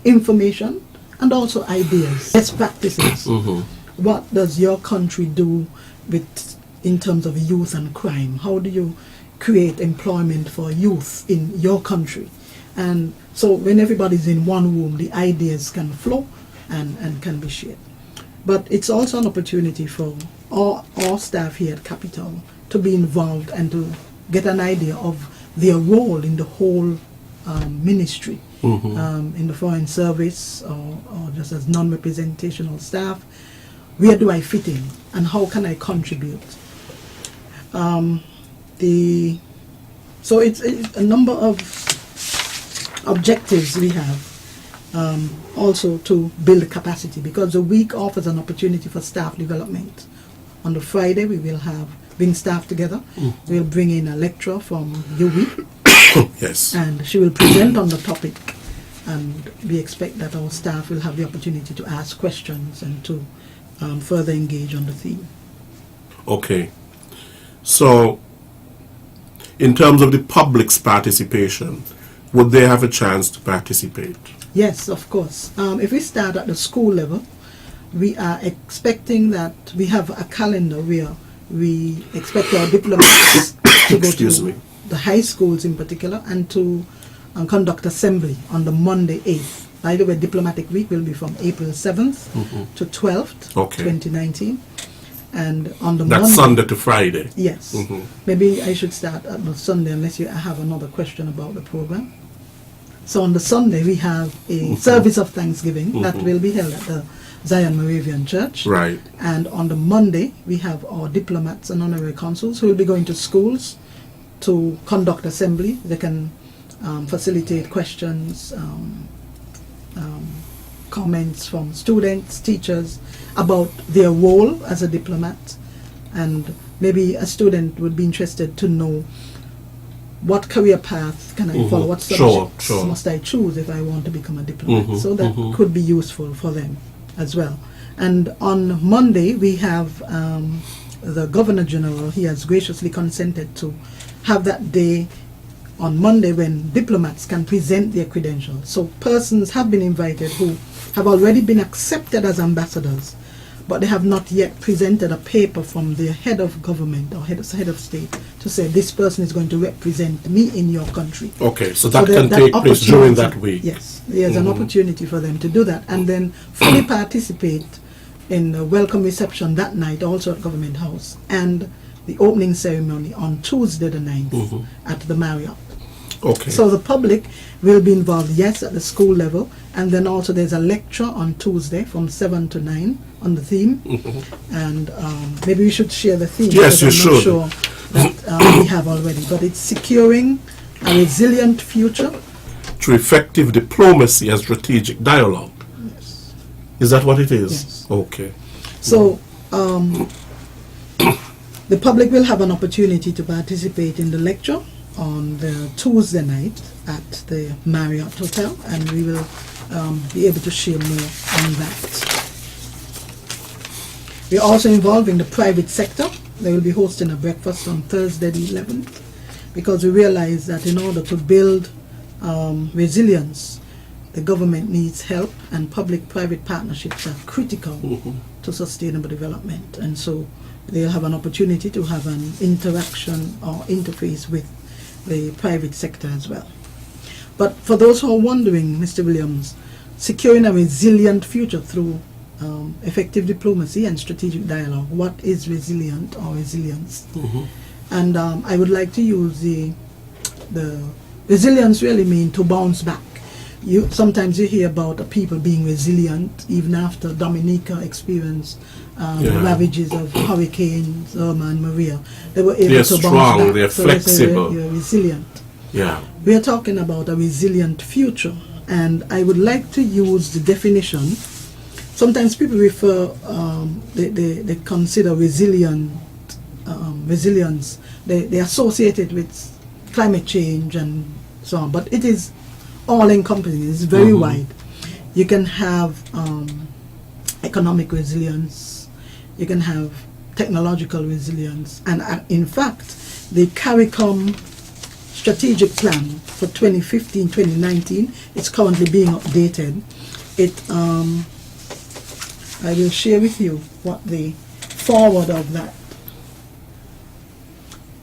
information and also ideas, best practices. What does your country do in terms of youth and crime? How do you create employment for youth in your country? And so when everybody's in one room, the ideas can flow and can be shared. But it's also an opportunity for all staff here at Capitol to be involved and to get an idea of their role in the whole ministry, in the foreign service, or just as non-representational staff. Where do I fit in, and how can I contribute? So it's a number of objectives we have, also to build capacity, because the week offers an opportunity for staff development. On the Friday we will bring staff together. We'll bring in a lecturer from UWI. Yes. And she will present on the topic, and we expect that our staff will have the opportunity to ask questions and to further engage on the theme. Okay. So in terms of the public's participation, would they have a chance to participate? Yes, of course. If we start at the school level, we are expecting that we have a calendar where we expect our diplomats to go to the high schools in particular, and to conduct assembly on the Monday 8th. By the way, Diplomatic Week will be from April 7th to 12th, 2019. And on the That's Monday, Sunday to Friday. Yes. Maybe I should start at the Sunday, unless you have another question about the program. So on the Sunday we have a service of Thanksgiving that will be held at the Zion Moravian Church. Right. And on the Monday we have our diplomats and honorary consuls who will be going to schools to conduct assembly. They can facilitate questions, comments from students, teachers about their role as a diplomat, and maybe a student would be interested to know what career path can I follow, what subjects must I choose if I want to become a diplomat. So that could be useful for them as well. And on Monday, we have the Governor General. He has graciously consented to have that day on Monday when diplomats can present their credentials. So persons have been invited who have already been accepted as ambassadors, but they have not yet presented a paper from their head of government or head of state to say this person is going to represent me in your country. Okay, so that can take place during that week. Yes, there's an opportunity for them to do that and then fully participate in the welcome reception that night, also at Government House, and the opening ceremony on Tuesday the 9th at the Marriott. Okay. So the public will be involved, yes, at the school level, and then also there's a lecture on Tuesday from 7 to 9 on the theme, and maybe we should share the theme. Yes, you should. I'm not sure that we have already, but it's securing a resilient future through effective diplomacy and strategic dialogue. Yes. Is that what it is? Yes. Okay. So the public will have an opportunity to participate in the lecture on the Tuesday night at the Marriott Hotel, and we will be able to share more on that. We're also involving the private sector. They will be hosting a breakfast on Thursday the 11th, because we realize that in order to build resilience, the government needs help, and public-private partnerships are critical to sustainable development. And so they'll have an opportunity to have an interaction or interface with the private sector as well. But for those who are wondering, Mr. Williams, securing a resilient future through effective diplomacy and strategic dialogue, what is resilient or resilience? And I would like to use the resilience really mean to bounce back. Sometimes you hear about people being resilient even after Dominica experienced the ravages of hurricanes Irma and Maria. They were able to bounce back. They're flexible. You're resilient. Yeah. We are talking about a resilient future, and I would like to use the definition. Sometimes people refer, they consider resilience, they associate it with climate change and so on, but it is all-encompassing. It's very wide. You can have economic resilience, you can have technological resilience, and in fact, the CARICOM strategic plan for 2015-2019 is currently being updated. I will share with you what the forward of that.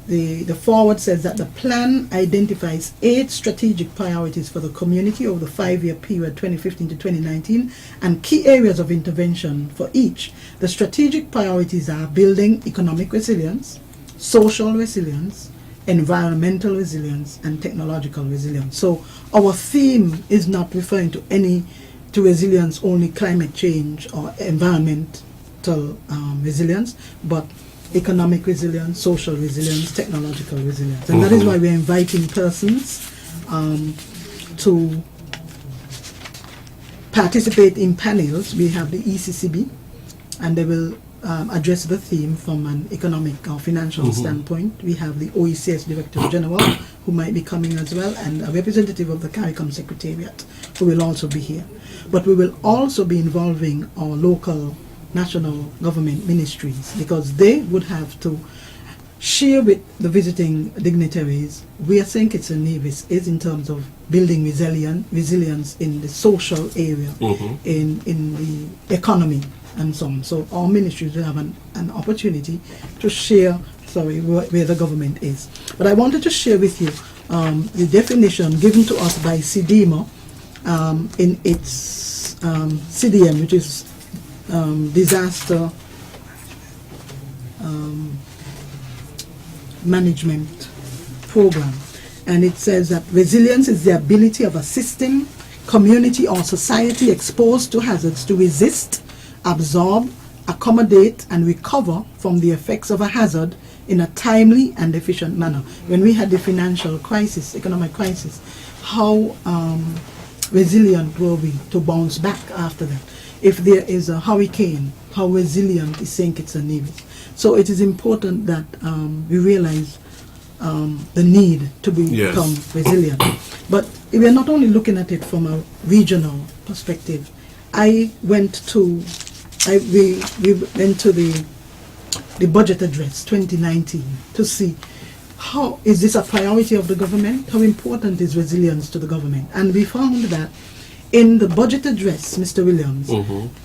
The forward says that the plan identifies 8 strategic priorities for the community over the 5-year period 2015 to 2019 and key areas of intervention for each. The strategic priorities are building economic resilience, social resilience, environmental resilience, and technological resilience. So our theme is not referring to resilience only climate change or environmental resilience, but economic resilience, social resilience, technological resilience. And that is why we're inviting persons to participate in panels. We have the ECCB, and they will address the theme from an economic or financial standpoint. We have the OECS Director General, who might be coming as well, and a representative of the CARICOM Secretariat, who will also be here. But we will also be involving our local national government ministries, because they would have to share with the visiting dignitaries where St. Kitts and Nevis is in terms of building resilience in the social area, in the economy, and so on. So our ministries will have an opportunity to share, where the government is. But I wanted to share with you the definition given to us by CDMO in its CDM, which is disaster management program. And it says that resilience is the ability of a system, community, or society exposed to hazards to resist, absorb, accommodate, and recover from the effects of a hazard in a timely and efficient manner. When we had the financial crisis, economic crisis, how resilient were we to bounce back after that? If there is a hurricane, how resilient is St. Kitts and Nevis? So it is important that we realize the need to become resilient. But we are not only looking at it from a regional perspective. I went to we went to the budget address 2019 to see how is this a priority of the government? How important is resilience to the government? And we found that in the budget address, Mr. Williams,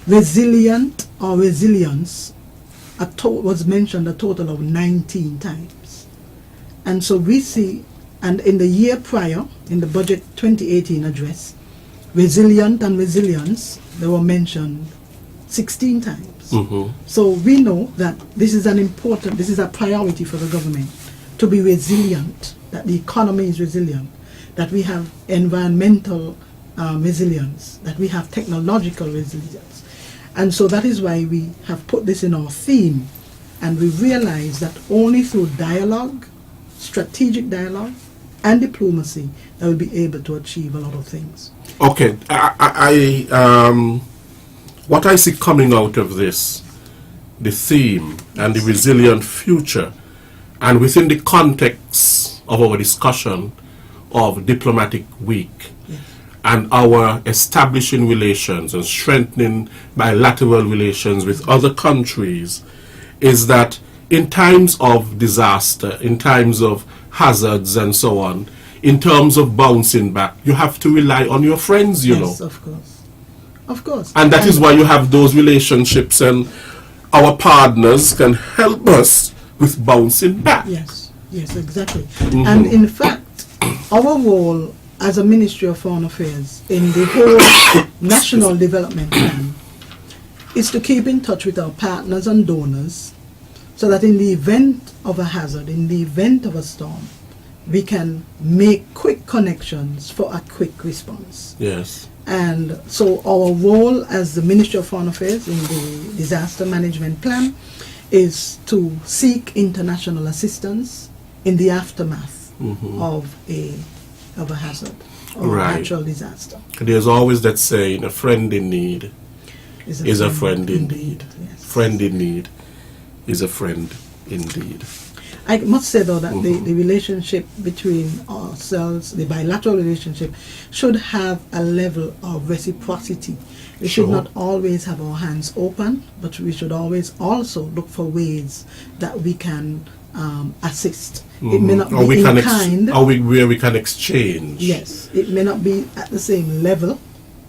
resilient or resilience was mentioned a total of 19 times. And so we see, and in the year prior, in the budget 2018 address, resilient and resilience, they were mentioned 16 times. So we know that this is a priority for the government to be resilient, that the economy is resilient, that we have environmental resilience, that we have technological resilience. And so that is why we have put this in our theme, and we realize that only through dialogue, strategic dialogue, and diplomacy that we'll be able to achieve a lot of things. Okay, what I see coming out of this, the theme and the resilient future, and within the context of our discussion of Diplomatic Week, and our establishing relations and strengthening bilateral relations with other countries, is that in times of disaster, in times of hazards and so on, in terms of bouncing back, you have to rely on your friends, you know. Yes, of course. Of course. And that is why you have those relationships, and our partners can help us with bouncing back. Yes, exactly. And in fact, our role as a Ministry of Foreign Affairs in the whole National Development Plan is to keep in touch with our partners and donors so that in the event of a hazard, in the event of a storm, we can make quick connections for a quick response. Yes. And so our role as the Ministry of Foreign Affairs in the Disaster Management Plan is to seek international assistance in the aftermath of a hazard or a natural disaster. There's always that saying, a friend in need is a friend indeed. Yes. Friend in need is a friend indeed. I must say though that the relationship between ourselves, the bilateral relationship, should have a level of reciprocity. We should not always have our hands open, but we should always also look for ways that we can assist. It may not be in kind. Where we can exchange. Yes, it may not be at the same level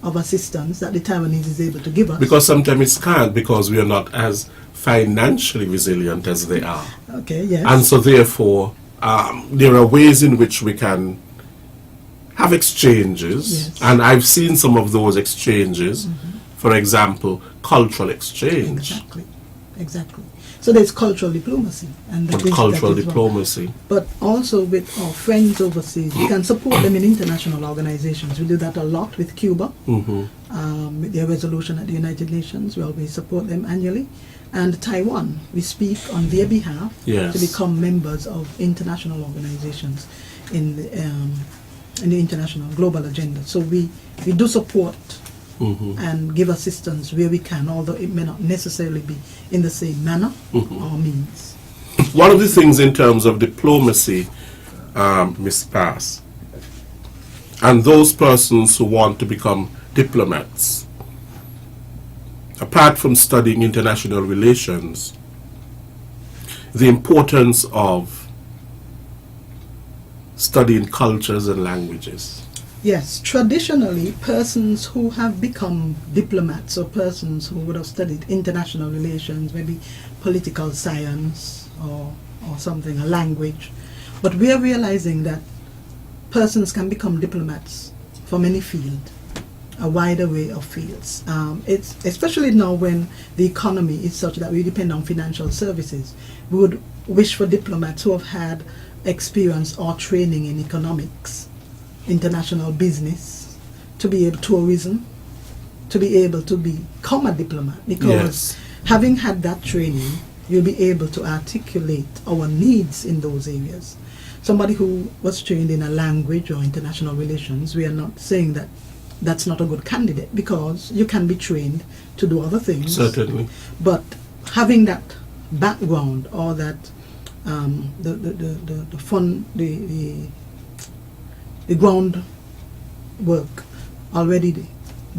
of assistance that the Taiwanese is able to give us. Because sometimes it can't, because we are not as financially resilient as they are. Okay, yes. And so therefore, there are ways in which we can have exchanges. Yes. And I've seen some of those exchanges. For example, cultural exchange. Exactly. So there's cultural diplomacy. And cultural diplomacy. But also with our friends overseas, we can support them in international organizations. We do that a lot with Cuba. With their resolution at the United Nations, we always support them annually. And Taiwan, we speak on their behalf to become members of international organizations in the international global agenda. So we do support and give assistance where we can, although it may not necessarily be in the same manner or means. One of the things in terms of diplomacy, Ms. Bass, and those persons who want to become diplomats, apart from studying international relations, the importance of studying cultures and languages. Yes, traditionally, persons who have become diplomats or persons who would have studied international relations, maybe political science or something, a language, but we are realizing that persons can become diplomats from any field, a wide array of fields. It's especially now when the economy is such that we depend on financial services. We would wish for diplomats who have had experience or training in economics, international business, to be able tourism, to be able to become a diplomat, because having had that training, you'll be able to articulate our needs in those areas. Somebody who was trained in a language or international relations, we are not saying that that's not a good candidate, because you can be trained to do other things. Certainly. But having that background or that the ground work already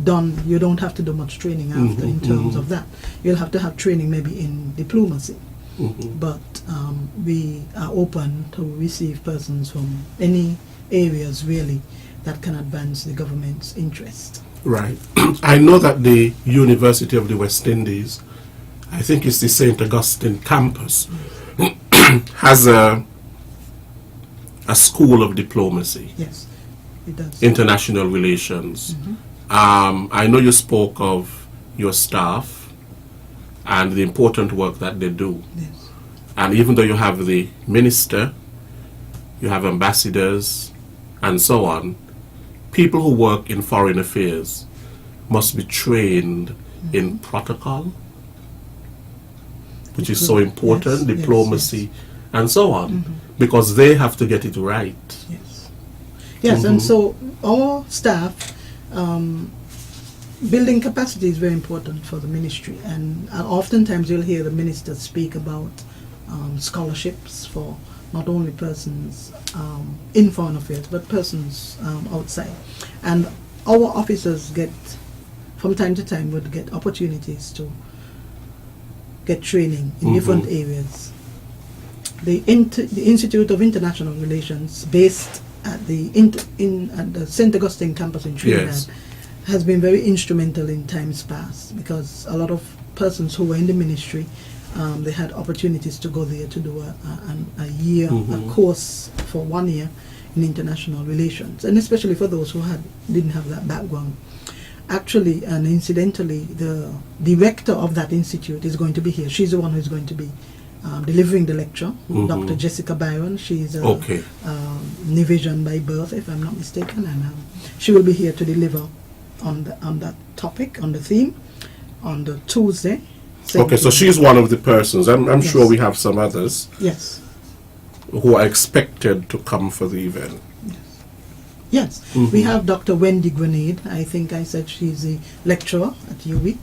done, you don't have to do much training after in terms of that. You'll have to have training maybe in diplomacy. But we are open to receive persons from any areas really that can advance the government's interest. Right. I know that the University of the West Indies, I think it's the St. Augustine campus, has a school of diplomacy. Yes, it does. International relations. I know you spoke of your staff and the important work that they do. Yes. And even though you have the minister, you have ambassadors, and so on, people who work in foreign affairs must be trained in protocol, which is so important, Yes, diplomacy, and so on, because they have to get it right. Yes. Yes, and so our staff, building capacity is very important for the ministry, and oftentimes you'll hear the ministers speak about scholarships for not only persons in foreign affairs, but persons outside. And our officers get, from time to time, would get opportunities to get training in different areas. The Institute of International Relations, based at the at the St. Augustine campus in Trinidad, has been very instrumental in times past, because a lot of persons who were in the ministry, they had opportunities to go there to do a year, a course for 1 year in international relations, and especially for those who didn't have that background. Actually, and incidentally, the director of that institute is going to be here. She's the one who's going to be delivering the lecture, Dr. Jessica Byron. She's a Nivision by birth, if I'm not mistaken, and she will be here to deliver on that topic, on the theme, on the Tuesday. Okay, so she's one of the persons. I'm sure we have some others. Yes. Who are expected to come for the event. Yes. We have Dr. Wendy Grenade. I think I said she's a lecturer at UWI.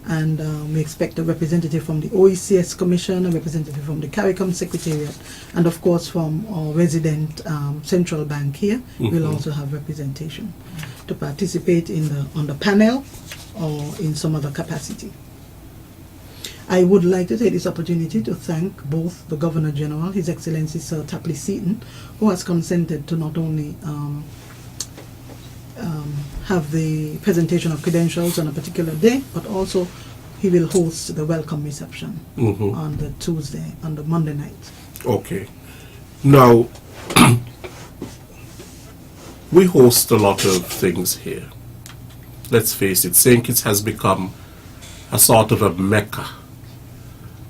And we expect a representative from the OECS Commission, a representative from the CARICOM Secretariat, and of course from our resident central bank here. We'll also have representation to participate on the panel or in some other capacity. I would like to take this opportunity to thank both the Governor General, His Excellency Sir Tapley Seaton, who has consented to not only have the presentation of credentials on a particular day, but also he will host the welcome reception on the Tuesday, on the Monday night. Okay. Now, we host a lot of things here. Let's face it, St. Kitts has become a sort of a mecca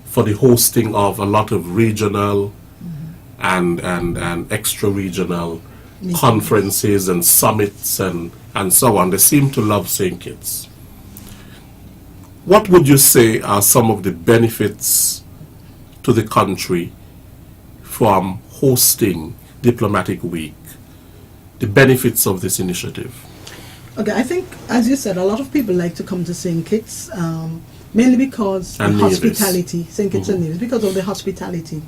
for the hosting of a lot of regional and extra-regional conferences and summits and so on. They seem to love St. Kitts. What would you say are some of the benefits to the country from hosting Diplomatic Week? The benefits of this initiative? Okay, I think, as you said, a lot of people like to come to St. Kitts, mainly because the hospitality, St. Kitts and Nevis, because of the hospitality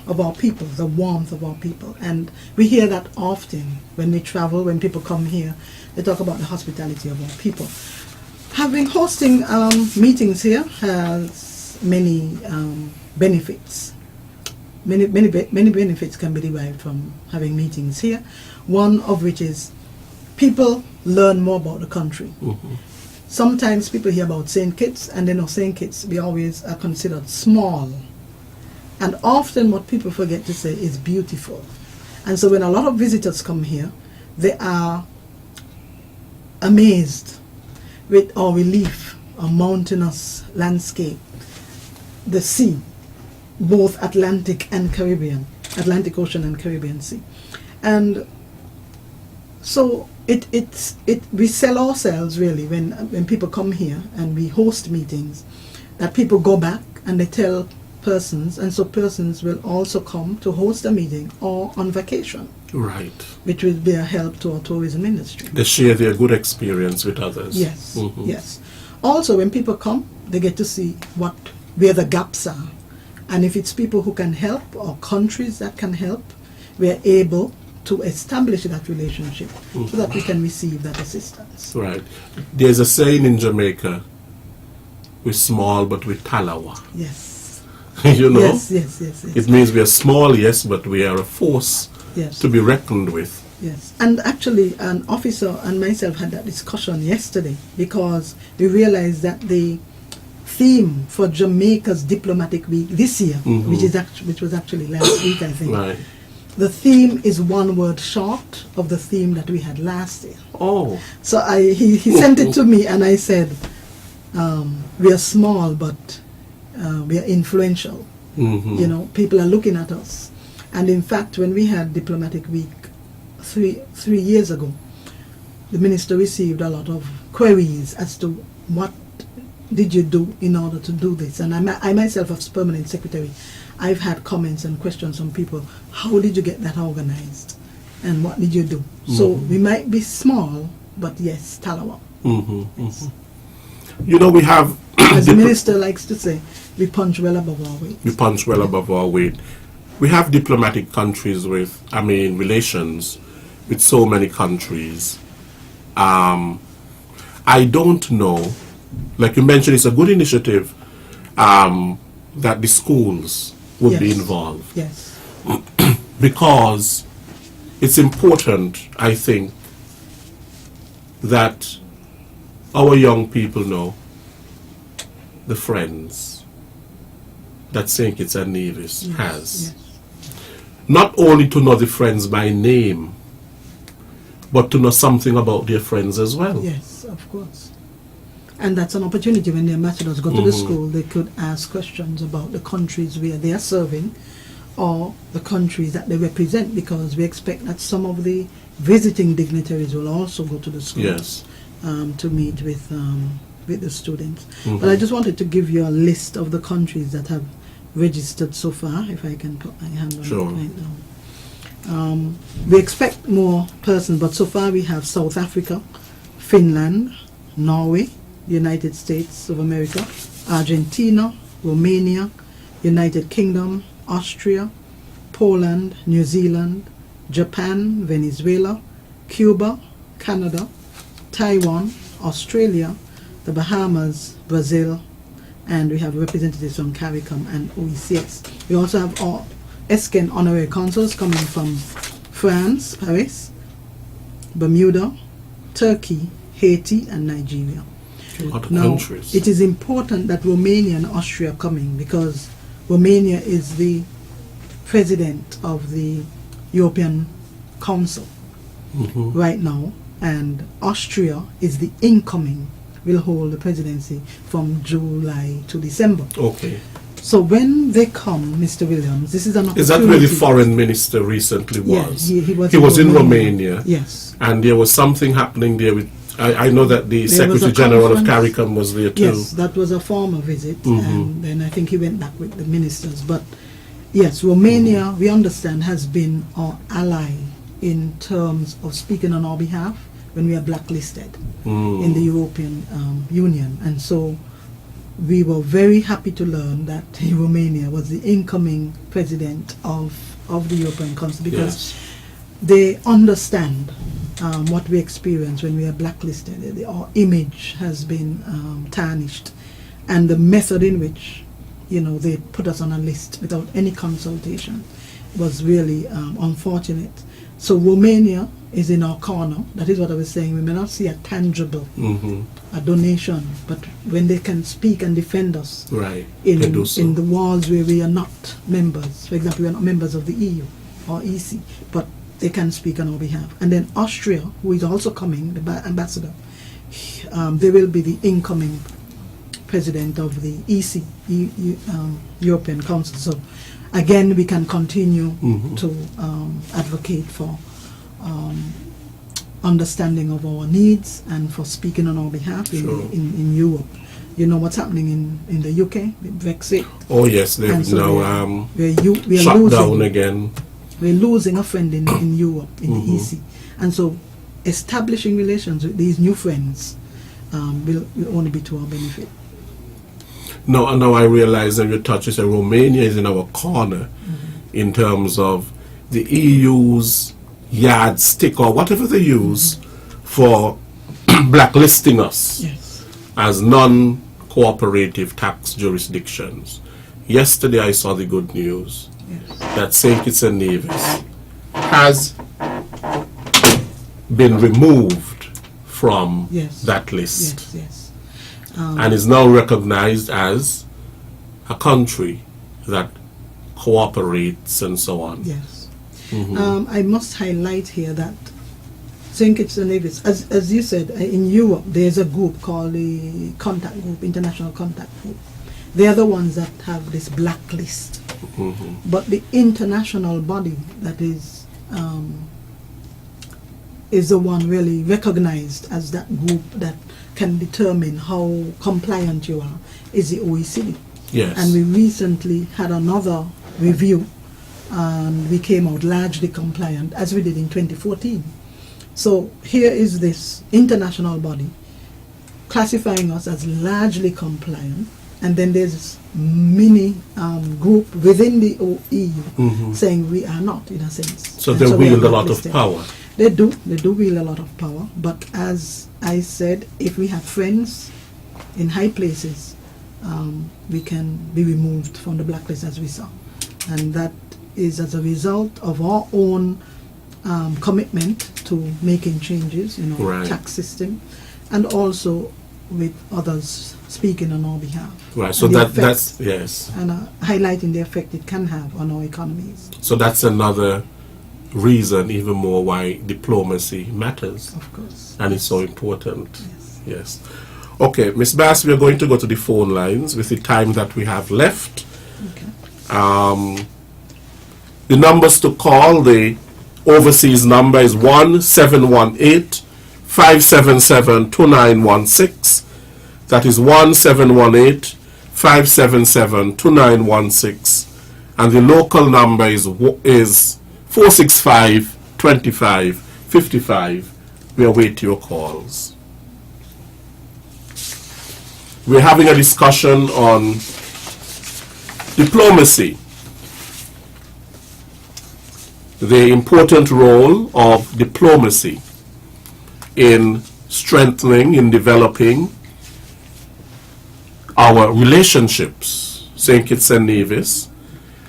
of our people, the warmth of our people. And we hear that often when we travel, when people come here, they talk about the hospitality of our people. Hosting meetings here has many benefits. Many benefits can be derived from having meetings here. One of which is people learn more about the country. Sometimes people hear about St. Kitts, and they know St. Kitts, we always are considered small. And often what people forget to say is beautiful. And so when a lot of visitors come here, they are amazed with our relief, our mountainous landscape, the sea, both Atlantic and Caribbean, Atlantic Ocean and Caribbean Sea. And so we sell ourselves really when people come here and we host meetings, that people go back and they tell persons, and so persons will also come to host a meeting or on vacation. Right. Which will be a help to our tourism industry. They share their good experience with others. Yes, yes. Also, when people come, they get to see where the gaps are. And if it's people who can help or countries that can help, we are able to establish that relationship so that we can receive that assistance. Right. There's a saying in Jamaica, we're small but we're talawa. Yes. You know? Yes. It means we are small, yes, but we are a force Yes. to be reckoned with. Yes, and actually an officer and myself had that discussion yesterday because we realized that the theme for Jamaica's Diplomatic Week this year, which was actually last week, I think, Right. the theme is one word short of the theme that we had last year. Oh. So he sent it to me and I said, we are small but we are influential. You know, people are looking at us. And in fact, when we had Diplomatic Week three years ago, the minister received a lot of queries as to what did you do in order to do this. And I myself, as permanent secretary, I've had comments and questions from people. How did you get that organized? And what did you do? So we might be small, but yes, Talawa. Yes. You know, we have... As the minister likes to say, we punch well above our weight. We punch well above our weight. We have diplomatic countries with, relations with so many countries. I don't know, like you mentioned, it's a good initiative that the schools would be involved. Yes. Because it's important, I think, that our young people know the friends that St. Kitts and Nevis has. Yes. Not only to know the friends by name, but to know something about their friends as well. Yes, of course. And that's an opportunity when the ambassadors go to the school, they could ask questions about the countries where they are serving or the countries that they represent, because we expect that some of the visiting dignitaries will also go to the schools to meet with the students. But I just wanted to give you a list of the countries that have registered so far, if I can put my hand on it right now. We expect more persons, but so far we have South Africa, Finland, Norway, United States of America, Argentina, Romania, United Kingdom, Austria, Poland, New Zealand, Japan, Venezuela, Cuba, Canada, Taiwan, Australia, the Bahamas, Brazil, and we have representatives from CARICOM and OECS. We also have our ESCAN honorary consuls coming from France, Paris, Bermuda, Turkey, Haiti, and Nigeria. Now, it is important that Romania and Austria are coming, because Romania is the president of the European Council right now, and Austria is the incoming, will hold the presidency from July to December. Okay. So when they come, Mr. Williams, this is an opportunity. Is that where the foreign minister recently was? Yeah, he was in Romania. Yes. And there was something happening there with, I know that the Secretary General of CARICOM was there too. Yes, that was a former visit, and then I think he went back with the ministers. But yes, Romania, we understand, has been our ally in terms of speaking on our behalf when we are blacklisted in the European Union. And so we were very happy to learn that Romania was the incoming president of the European Council, because they understand what we experience when we are blacklisted. Our image has been tarnished, and the method in which they put us on a list without any consultation was really unfortunate. So Romania is in our corner. That is what I was saying. We may not see a tangible a donation, but when they can speak and defend us in the walls where we are not members. For example, we are not members of the EU or EC, but they can speak on our behalf. And then Austria, who is also coming, the ambassador, they will be the incoming president of the EC, European Council. So again, we can continue to advocate for understanding of our needs and for speaking on our behalf in Europe. You know what's happening in the UK with Brexit. Oh yes, they've now we're shut losing, down again. We're losing a friend in Europe, in the EC. And so establishing relations with these new friends will only be to our benefit. Now I realize that you touch is that Romania is in our corner in terms of the EU's yardstick or whatever they use for blacklisting us Yes. as non-cooperative tax jurisdictions. Yesterday I saw the good news Yes. that St. Kitts and Nevis has been removed from Yes. that list Yes. Yes. and is now recognized as a country that cooperates and so on. Yes. I must highlight here that St. Kitts and Nevis, as you said, in Europe, there's a group called the Contact Group, International Contact Group. They are the ones that have this blacklist. But the international body that is the one really recognized as that group that can determine how compliant you are is the OECD. Yes. And we recently had another review and we came out largely compliant as we did in 2014. So here is this international body classifying us as largely compliant, and then there's this mini group within the EU saying we are not, in a sense. So And they we are wield a lot of blacklisted. power. They do wield a lot of power, but as I said, if we have friends in high places, we can be removed from the blacklist as we saw. And that is as a result of our own commitment to making changes in our Right. tax system, and also with others speaking on our behalf. Right. So And the that's effect- yes. and highlighting the effect it can have on our economies, So that's another reason, even more, why diplomacy matters of course. and it's so important. Yes. Yes. Okay, Ms. Bass, we are going to go to the phone lines with the time that we have left. Okay. The numbers to call, the overseas number is 1-718-577-2916. That is 1-718-577-2916. And the local number is 465-25-55. We await your calls. We're having a discussion on diplomacy, the important role of diplomacy in strengthening, in developing our relationships, St. Kitts and Nevis.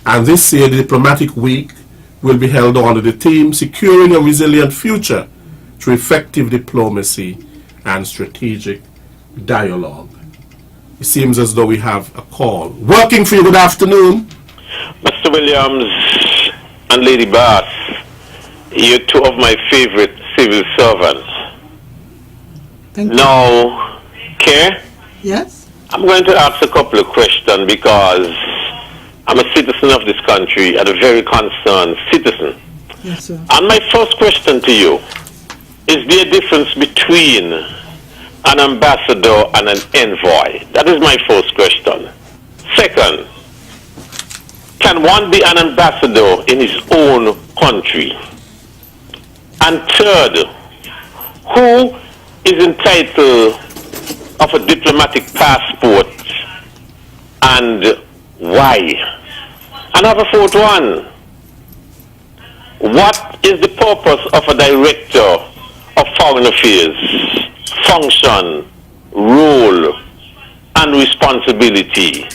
And this year, the Diplomatic Week will be held under the theme, Securing a Resilient Future Through Effective Diplomacy and Strategic Dialogue. It seems as though we have a call. Working for you, good afternoon. Mr. Williams and Lady Bass, you're two of my favorite civil servants. Thank you. Now, Kaye, Yes? I'm going to ask a couple of questions because I'm a citizen of this country and a very concerned citizen. Yes, sir. And my first question to you, is there a difference between an ambassador and an envoy? That is my first question. Second, can one be an ambassador in his own country? And third, who is entitled of a diplomatic passport and why? And I have a fourth one. What is the purpose of a director of foreign affairs? Function, role, and responsibility.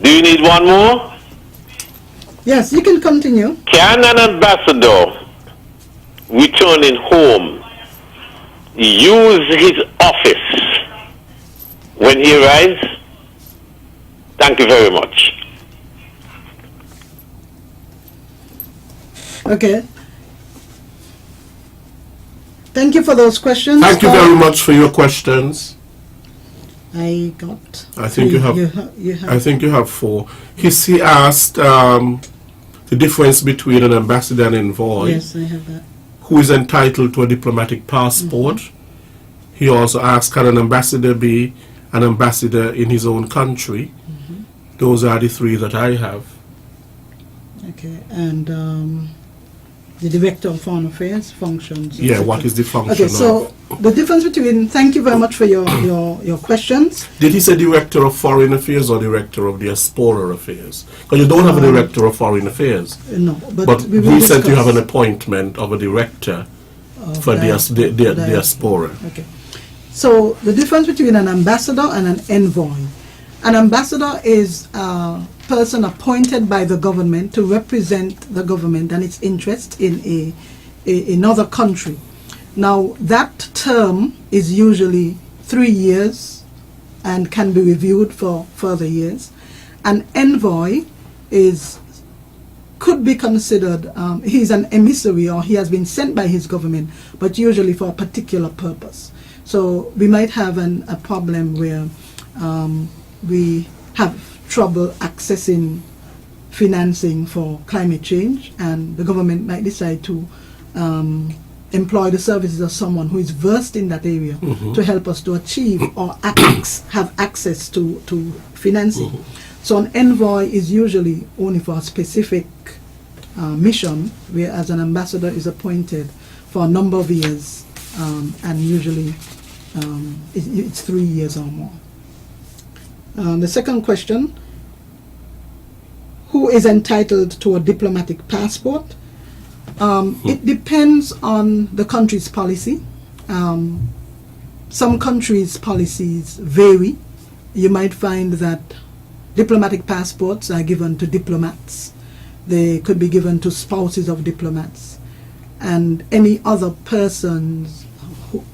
Do you need one more? Yes, you can continue. Can an ambassador returning home use his office when he arrives? Thank you very much. Okay. Thank you for those questions. Thank you very much for your questions. I got. I think you have. You have. I think you have four. He asked the difference between an ambassador and envoy. Yes, I have that. Who is entitled to a diplomatic passport? He also asked, can an ambassador be an ambassador in his own country? Those are the three that I have. Okay, and the Director of Foreign Affairs functions. Yeah, etc. what is the function Okay, so the difference between, thank you very much for your questions. Did he say Director of Foreign Affairs or Director of Diaspora Affairs? Because you don't have a Director of Foreign Affairs. No, But we will recently you have discuss an appointment of a Director of for the Diaspora. Okay. So the difference between an ambassador and an envoy. An ambassador is a person appointed by the government to represent the government and its interest in another country. Now that term is usually 3 years and can be reviewed for further years. An envoy could be considered, he's an emissary or he has been sent by his government, but usually for a particular purpose. So we might have a problem where we have trouble accessing financing for climate change, and the government might decide to employ the services of someone who is versed in that area to help us to achieve or have access to financing. So an envoy is usually only for a specific mission, whereas an ambassador is appointed for a number of years, and usually it's 3 years or more. The second question, who is entitled to a diplomatic passport? It depends on the country's policy. Some countries' policies vary. You might find that diplomatic passports are given to diplomats. They could be given to spouses of diplomats and any other persons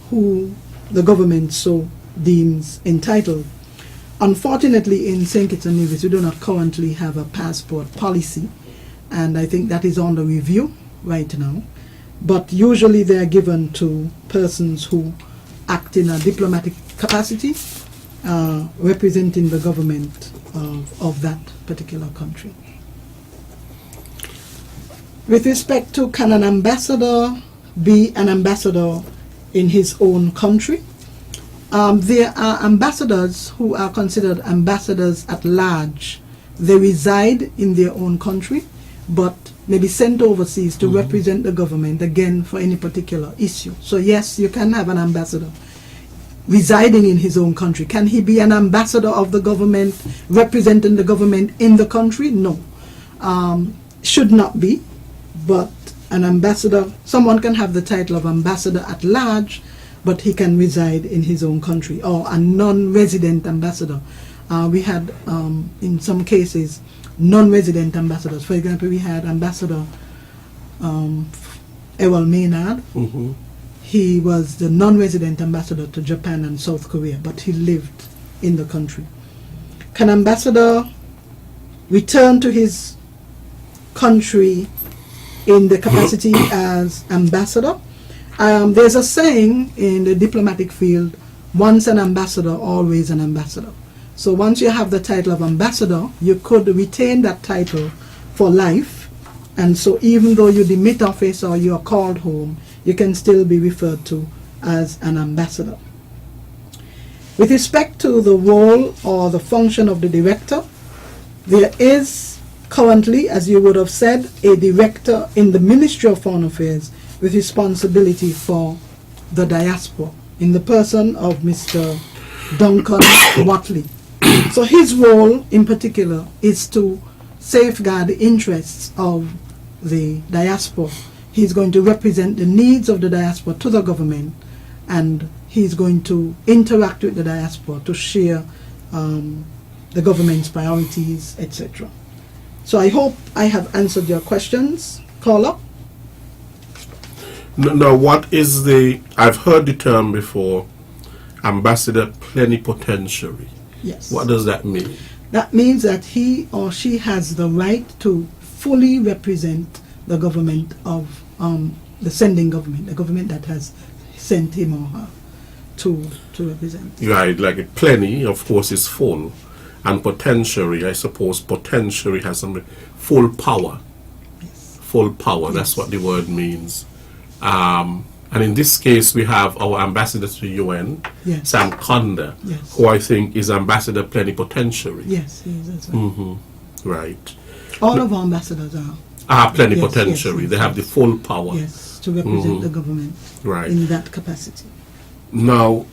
who the government so deems entitled. Unfortunately, in St. Kitts and Nevis, we do not currently have a passport policy, and I think that is under review right now. But usually they are given to persons who act in a diplomatic capacity, representing the government of that particular country. With respect to, can an ambassador be an ambassador in his own country? There are ambassadors who are considered ambassadors at large. They reside in their own country, but may be sent overseas to represent the government, again, for any particular issue. So yes, you can have an ambassador residing in his own country. Can he be an ambassador of the government, representing the government in the country? No. Should not be, but an ambassador, someone can have the title of ambassador at large, but he can reside in his own country, or a non-resident ambassador. We had, in some cases, non-resident ambassadors. For example, we had Ambassador Ewell Maynard. He was the non-resident ambassador to Japan and South Korea, but he lived in the country. Can ambassador return to his country in the capacity as ambassador? There's a saying in the diplomatic field, once an ambassador, always an ambassador. So once you have the title of ambassador, you could retain that title for life. And so even though you demit office or you are called home, you can still be referred to as an ambassador. With respect to the role or the function of the director, there is currently, as you would have said, a director in the Ministry of Foreign Affairs with responsibility for the diaspora, in the person of Mr. Duncan Watley. So his role in particular is to safeguard the interests of the diaspora. He's going to represent the needs of the diaspora to the government, and he's going to interact with the diaspora to share the government's priorities, etc. So I hope I have answered your questions. Caller? Now, what is I've heard the term before, ambassador plenipotentiary. Yes. What does that mean? That means that he or she has the right to fully represent the government of the sending government, the government that has sent him or her to represent. Right, like a plenty, of course, is full, and potentiary, I suppose, potentiary has some full power. Yes. Full power, that's what the word means. And in this case, we have our ambassador to the UN, Yes. Sam Conda, Yes. who I think is ambassador plenipotentiary. Yes, he is. That's right. Right. All of our ambassadors are. plenipotentiary. Yes. They have the full power. Yes, to represent the government Right. in that capacity. Now,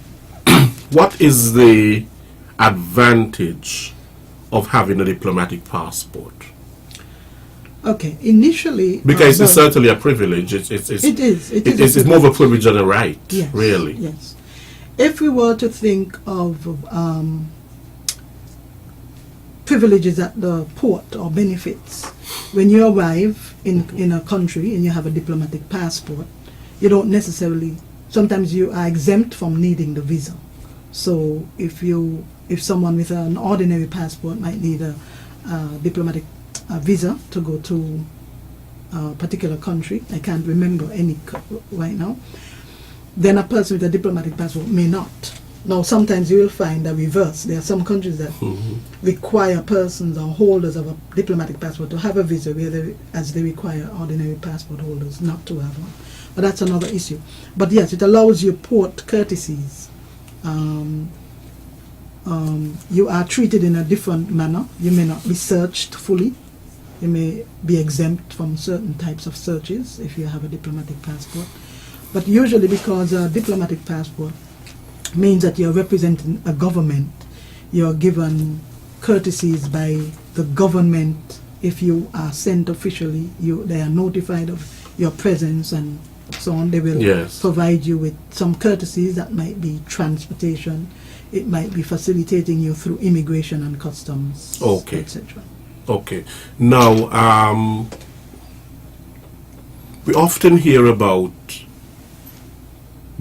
what is the advantage of having a diplomatic passport? Okay, initially... Because it's certainly a privilege. It is. It's more of a privilege than a right, yes, really. Yes. If we were to think of privileges at the port or benefits, when you arrive in a country and you have a diplomatic passport, you don't necessarily... Sometimes you are exempt from needing the visa. So if someone with an ordinary passport might need a diplomatic visa to go to a particular country, I can't remember any right now, then a person with a diplomatic passport may not. Now sometimes you will find the reverse. There are some countries that require persons or holders of a diplomatic passport to have a visa, as they require ordinary passport holders not to have one. But that's another issue. But yes, it allows you port courtesies. You are treated in a different manner. You may not be searched fully. You may be exempt from certain types of searches if you have a diplomatic passport. But usually, because a diplomatic passport means that you're representing a government, you're given courtesies by the government. If you are sent officially, they are notified of your presence and so on. They will provide you with some courtesies. That might be transportation. It might be facilitating you through immigration and customs, etc. Okay. Now, we often hear about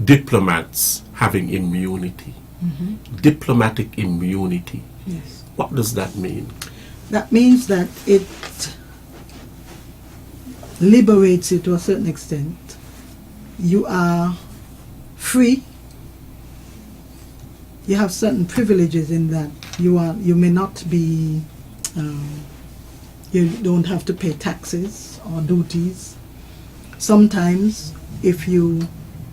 diplomats having immunity. Diplomatic immunity. Yes. What does that mean? That means that it liberates you to a certain extent. You are free. You have certain privileges in that you may not be, you don't have to pay taxes or duties. Sometimes if you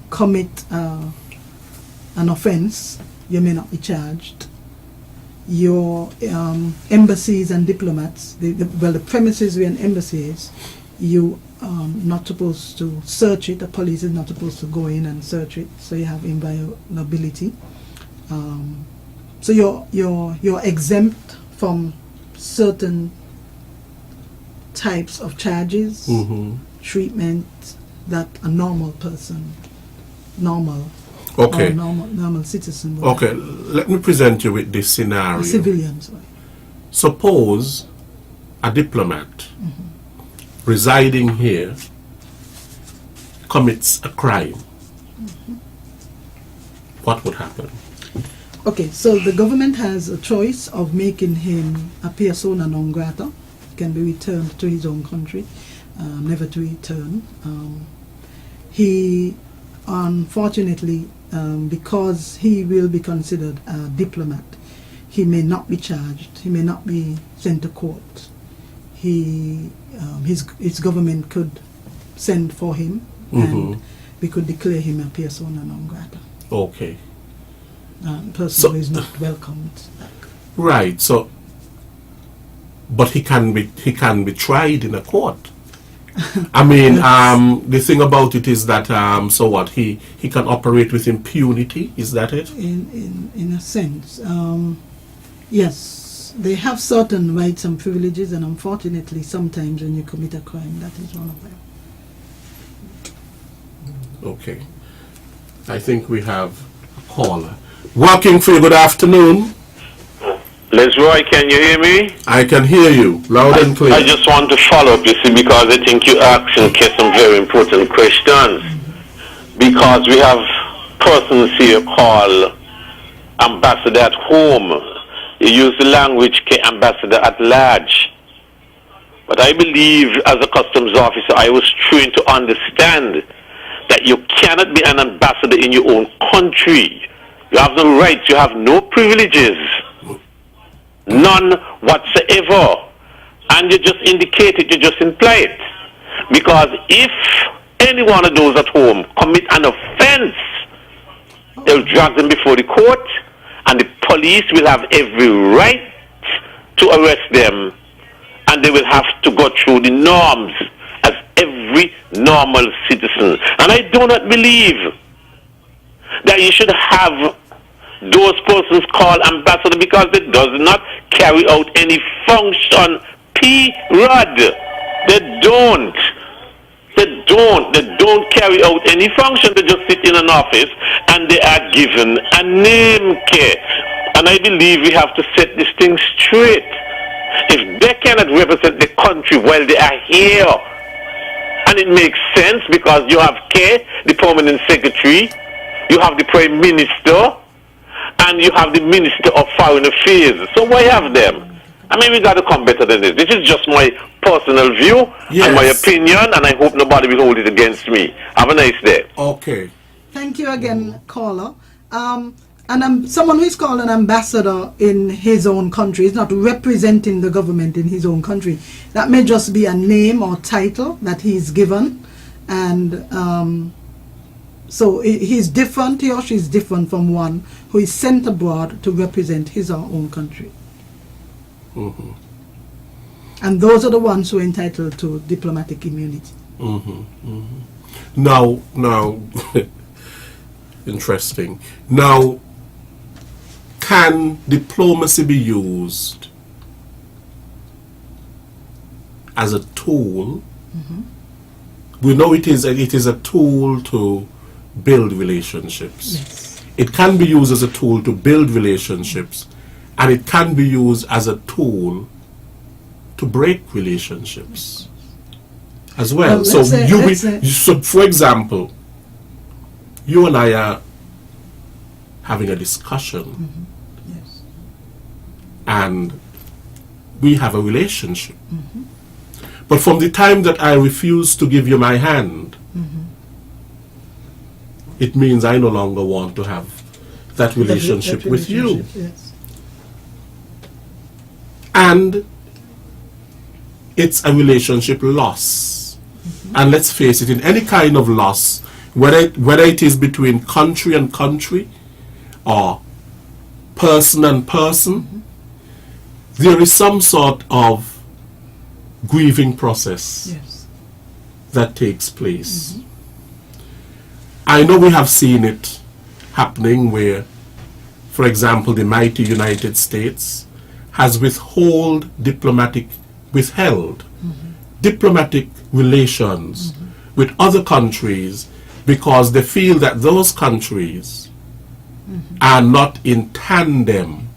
commit an offense, you may not be charged. Your embassies and diplomats, the premises where an embassy is, you not supposed to search it. The police is not supposed to go in and search it, so you have inviolability. So you're exempt from certain types of charges, treatment that a normal person, normal citizen would Okay, let me present you with this scenario. Civilians. Suppose a diplomat residing here commits a crime. What would happen? Okay, so the government has a choice of making him a persona non grata. He can be returned to his own country, never to return. He, unfortunately, because he will be considered a diplomat, he may not be charged. He may not be sent to court. His government could send for him, and we could declare him a persona non grata. Okay. Person who is not welcomed back. Right. So, but he can be tried in a court. I mean, the thing about it is that so what, he can operate with impunity. Is that it? In a sense, yes. They have certain rights and privileges, and unfortunately, sometimes when you commit a crime, that is one of them. Okay. I think we have a caller. Working for you, good afternoon. Roy, can you hear me? I can hear you, loud and clear. I just want to follow up, you see, because I think you asked some very important questions. Because we have persons here called ambassador at home. You use the language ambassador at large. But I believe as a customs officer, I was trained to understand that you cannot be an ambassador in your own country. You have no rights, you have no privileges. None whatsoever. And you just indicate it, you just imply it. Because if any one of those at home commit an offense, they'll drag them before the court, and the police will have every right to arrest them, and they will have to go through the norms every normal citizen. And I do not believe that you should have those persons called ambassador because it does not carry out any function. Period. They don't carry out any function. They just sit in an office and they are given a name. And I believe we have to set this thing straight. If they cannot represent the country while they are here, and it makes sense because you have Kaye, the permanent secretary, you have the prime minister, and you have the minister of foreign affairs. So why have them? I mean, we got to come better than this. This is just my personal view and my opinion, and I hope nobody will hold it against me. Have a nice day. Okay. Thank you again, caller. And someone who is called an ambassador in his own country is not representing the government in his own country. That may just be a name or title that he is given, and so he's different, he or she is different from one who is sent abroad to represent his or her own country. Mm-hmm. And those are the ones who are entitled to diplomatic immunity. Mm-hmm. Mm-hmm. Now, interesting. Now, can diplomacy be used as a tool? Mm-hmm. We know it is a tool to build relationships. Yes. It can be used as a tool to build relationships, and it can be used as a tool to break relationships as well. So so for example, you and I are having a discussion. Mm-hmm. Yes. And we have a relationship. Mm-hmm. But from the time that I refuse to give you my hand, mm-hmm. it means I no longer want to have that relationship with you. Yes. And it's a relationship loss. Mm-hmm. And let's face it, in any kind of loss, whether it is between country and country or person and person, mm-hmm. there is some sort of grieving process that takes place. Mm-hmm. I know we have seen it happening where, for example, the mighty United States has withheld diplomatic relations with other countries because they feel that those countries are not in tandem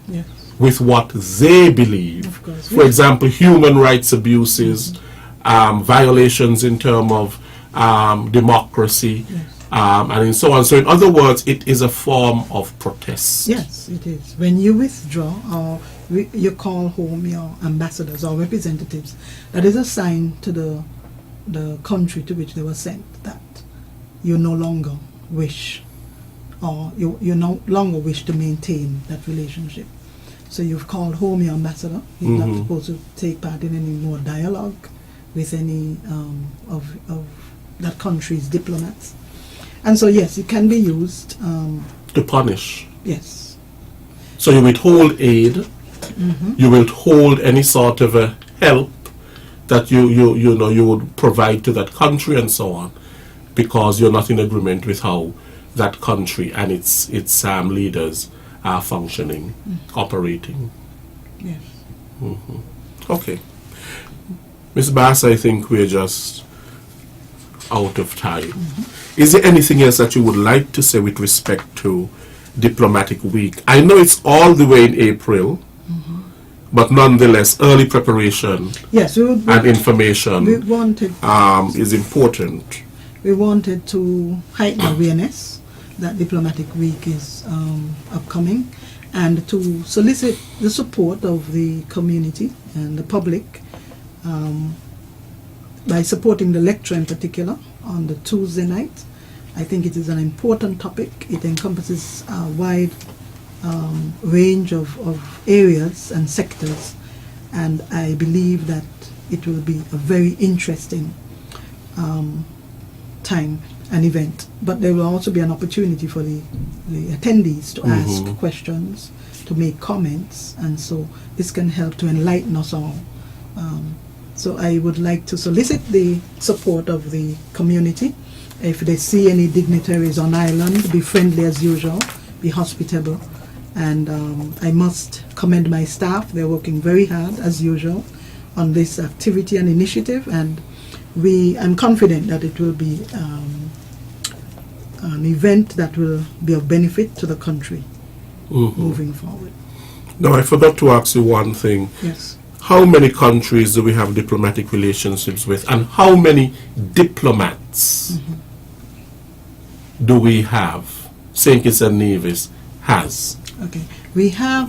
with what they believe. For example, human rights abuses, violations in terms of democracy, and so on. So in other words, it is a form of protest. Yes, it is. When you withdraw or you call home your ambassadors or representatives, that is a sign to the country to which they were sent that you no longer wish, or you no longer wish to maintain that relationship. So you've called home your ambassador. He's not supposed to take part in any more dialogue with any of that country's diplomats. And so yes, it can be used to punish. Yes. So you withhold aid, you withhold any sort of a help that you would provide to that country and so on, because you're not in agreement with how that country and its leaders are functioning, operating. Yes. Okay. Ms. Bass, I think we're just out of time. Is there anything else that you would like to say with respect to Diplomatic Week? I know it's all the way in April, but nonetheless, early preparation and information is important. We wanted to heighten awareness that Diplomatic Week is upcoming, and to solicit the support of the community and the public by supporting the lecture in particular on the Tuesday night. I think it is an important topic. It encompasses a wide range of areas and sectors, and I believe that it will be a very interesting time and event. But there will also be an opportunity for the attendees to ask questions, to make comments, and so this can help to enlighten us all. So I would like to solicit the support of the community. If they see any dignitaries on island, be friendly as usual, be hospitable. And I must commend my staff. They're working very hard as usual on this activity and initiative, and I'm confident that it will be an event that will be of benefit to the country moving forward. Now, I forgot to ask you one thing. Yes. How many countries do we have diplomatic relationships with, and how many diplomats do we have? St. Kitts and Nevis has. Okay. We have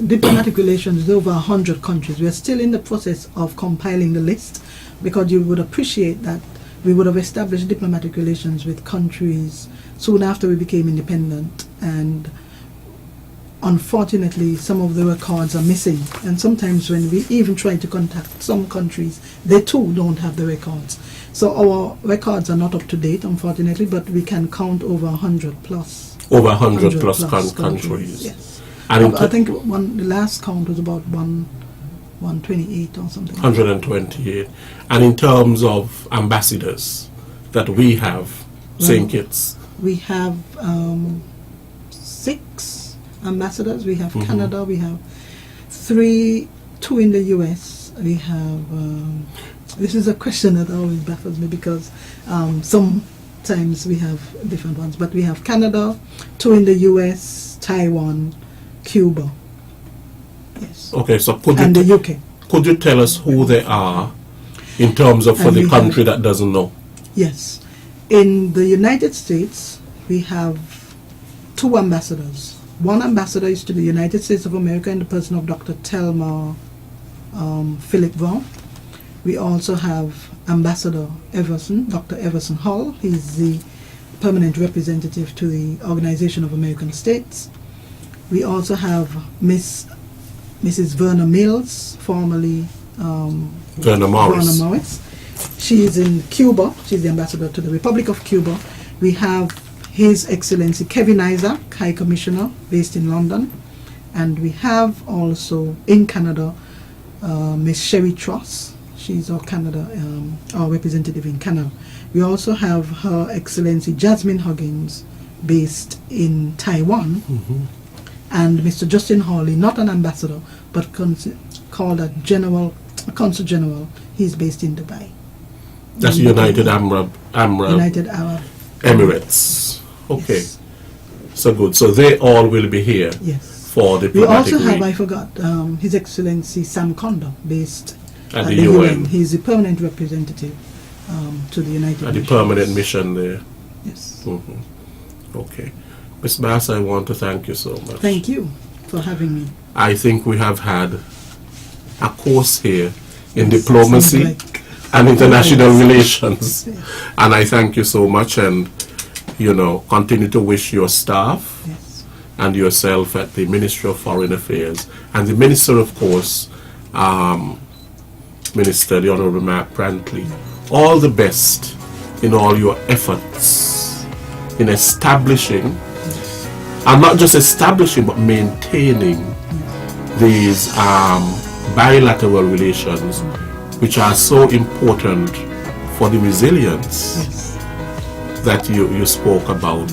diplomatic relations with over 100 countries. We are still in the process of compiling the list, because you would appreciate that we would have established diplomatic relations with countries soon after we became independent, and unfortunately some of the records are missing, and sometimes when we even try to contact some countries, they too don't have the records. So our records are not up to date, unfortunately, but we can count over 100 plus. Over 100 plus countries. Yes. And I think the last count was about 128 or something. 128. And in terms of ambassadors that we have, St. Kitts? We have 6 ambassadors. We have Canada. We have 2 in the US. We have, this is a question that always baffles me, because sometimes we have different ones, but we have Canada, 2 in the US, Taiwan, Cuba. Yes. Okay, so the UK. Could you tell us who they are in terms of for the country that doesn't know? Yes. In the United States, we have 2 ambassadors. One ambassador is to the United States of America in the person of Dr. Thelma Philip Vaughn. We also have Ambassador Everson, Dr. Everson Hall. He's the permanent representative to the Organization of American States. We also have Mrs. Verna Mills, formerly Verna Morris. She is in Cuba. She's the ambassador to the Republic of Cuba. We have His Excellency Kevin Isaac, High Commissioner, based in London. And we have also in Canada Miss Sherry Truss. She's our representative in Canada. We also have Her Excellency Jasmine Huggins, based in Taiwan. And Mr. Justin Hawley, not an ambassador, but called a consul general. He's based in Dubai. That's United Arab Emirates. Okay. Yes. So good. So they all will be here. Yes. For diplomatic. We also have, I forgot, His Excellency Sam Condor, based at the UN. He's the permanent representative to the United Nations. At the permanent mission there. Yes. Okay. Ms. Bass, I want to thank you so much. Thank you for having me. I think we have had a course here in diplomacy and international relations. And I thank you so much, and continue to wish your staff and yourself at the Ministry of Foreign Affairs and the Minister, of course, Minister, the Honorable Mark Brantley, all the best in all your efforts in establishing, and not just establishing, but maintaining these bilateral relations, which are so important for the resilience that you spoke about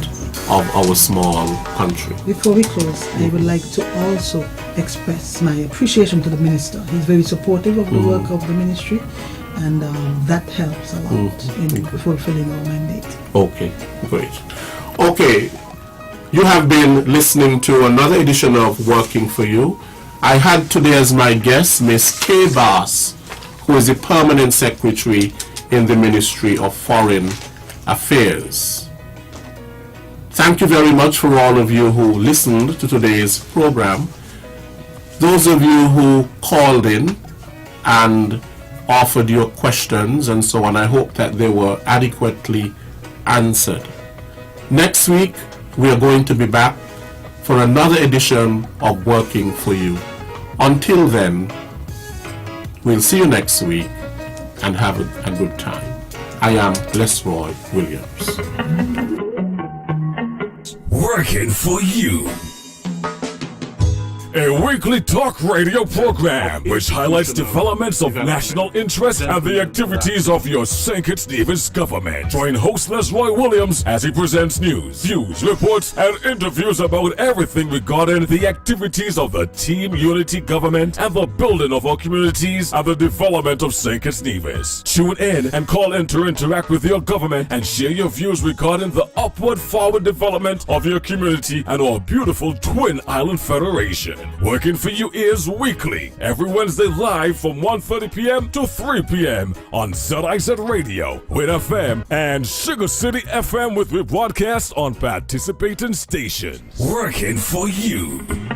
of our small country. Before we close, I would like to also express my appreciation to the Minister. He's very supportive of the work of the ministry, and that helps a lot in fulfilling our mandate. Okay, great. Okay, you have been listening to another edition of Working for You. I had today as my guest Miss Kaye Bass, who is the Permanent Secretary in the Ministry of Foreign Affairs. Thank you very much for all of you who listened to today's program. Those of you who called in and offered your questions and so on, I hope that they were adequately answered. Next week, we are going to be back for another edition of Working for You. Until then, we'll see you next week and have a good time. I am Lesroy Williams. Working for You. A weekly talk radio program which highlights developments of national interest and the activities of your St. Kitts Nevis government. Join host Roy Williams as he presents news, views, reports, and interviews about everything regarding the activities of the Team Unity government and the building of our communities and the development of St. Kitts Nevis. Tune in and call in to interact with your government and share your views regarding the upward forward development of your community and our beautiful Twin Island Federation. Working for you is weekly, every Wednesday live from 1:30 p.m. to 3 p.m. on ZIZ Radio, Win FM, and Sugar City FM with rebroadcast on participating stations. Working for you.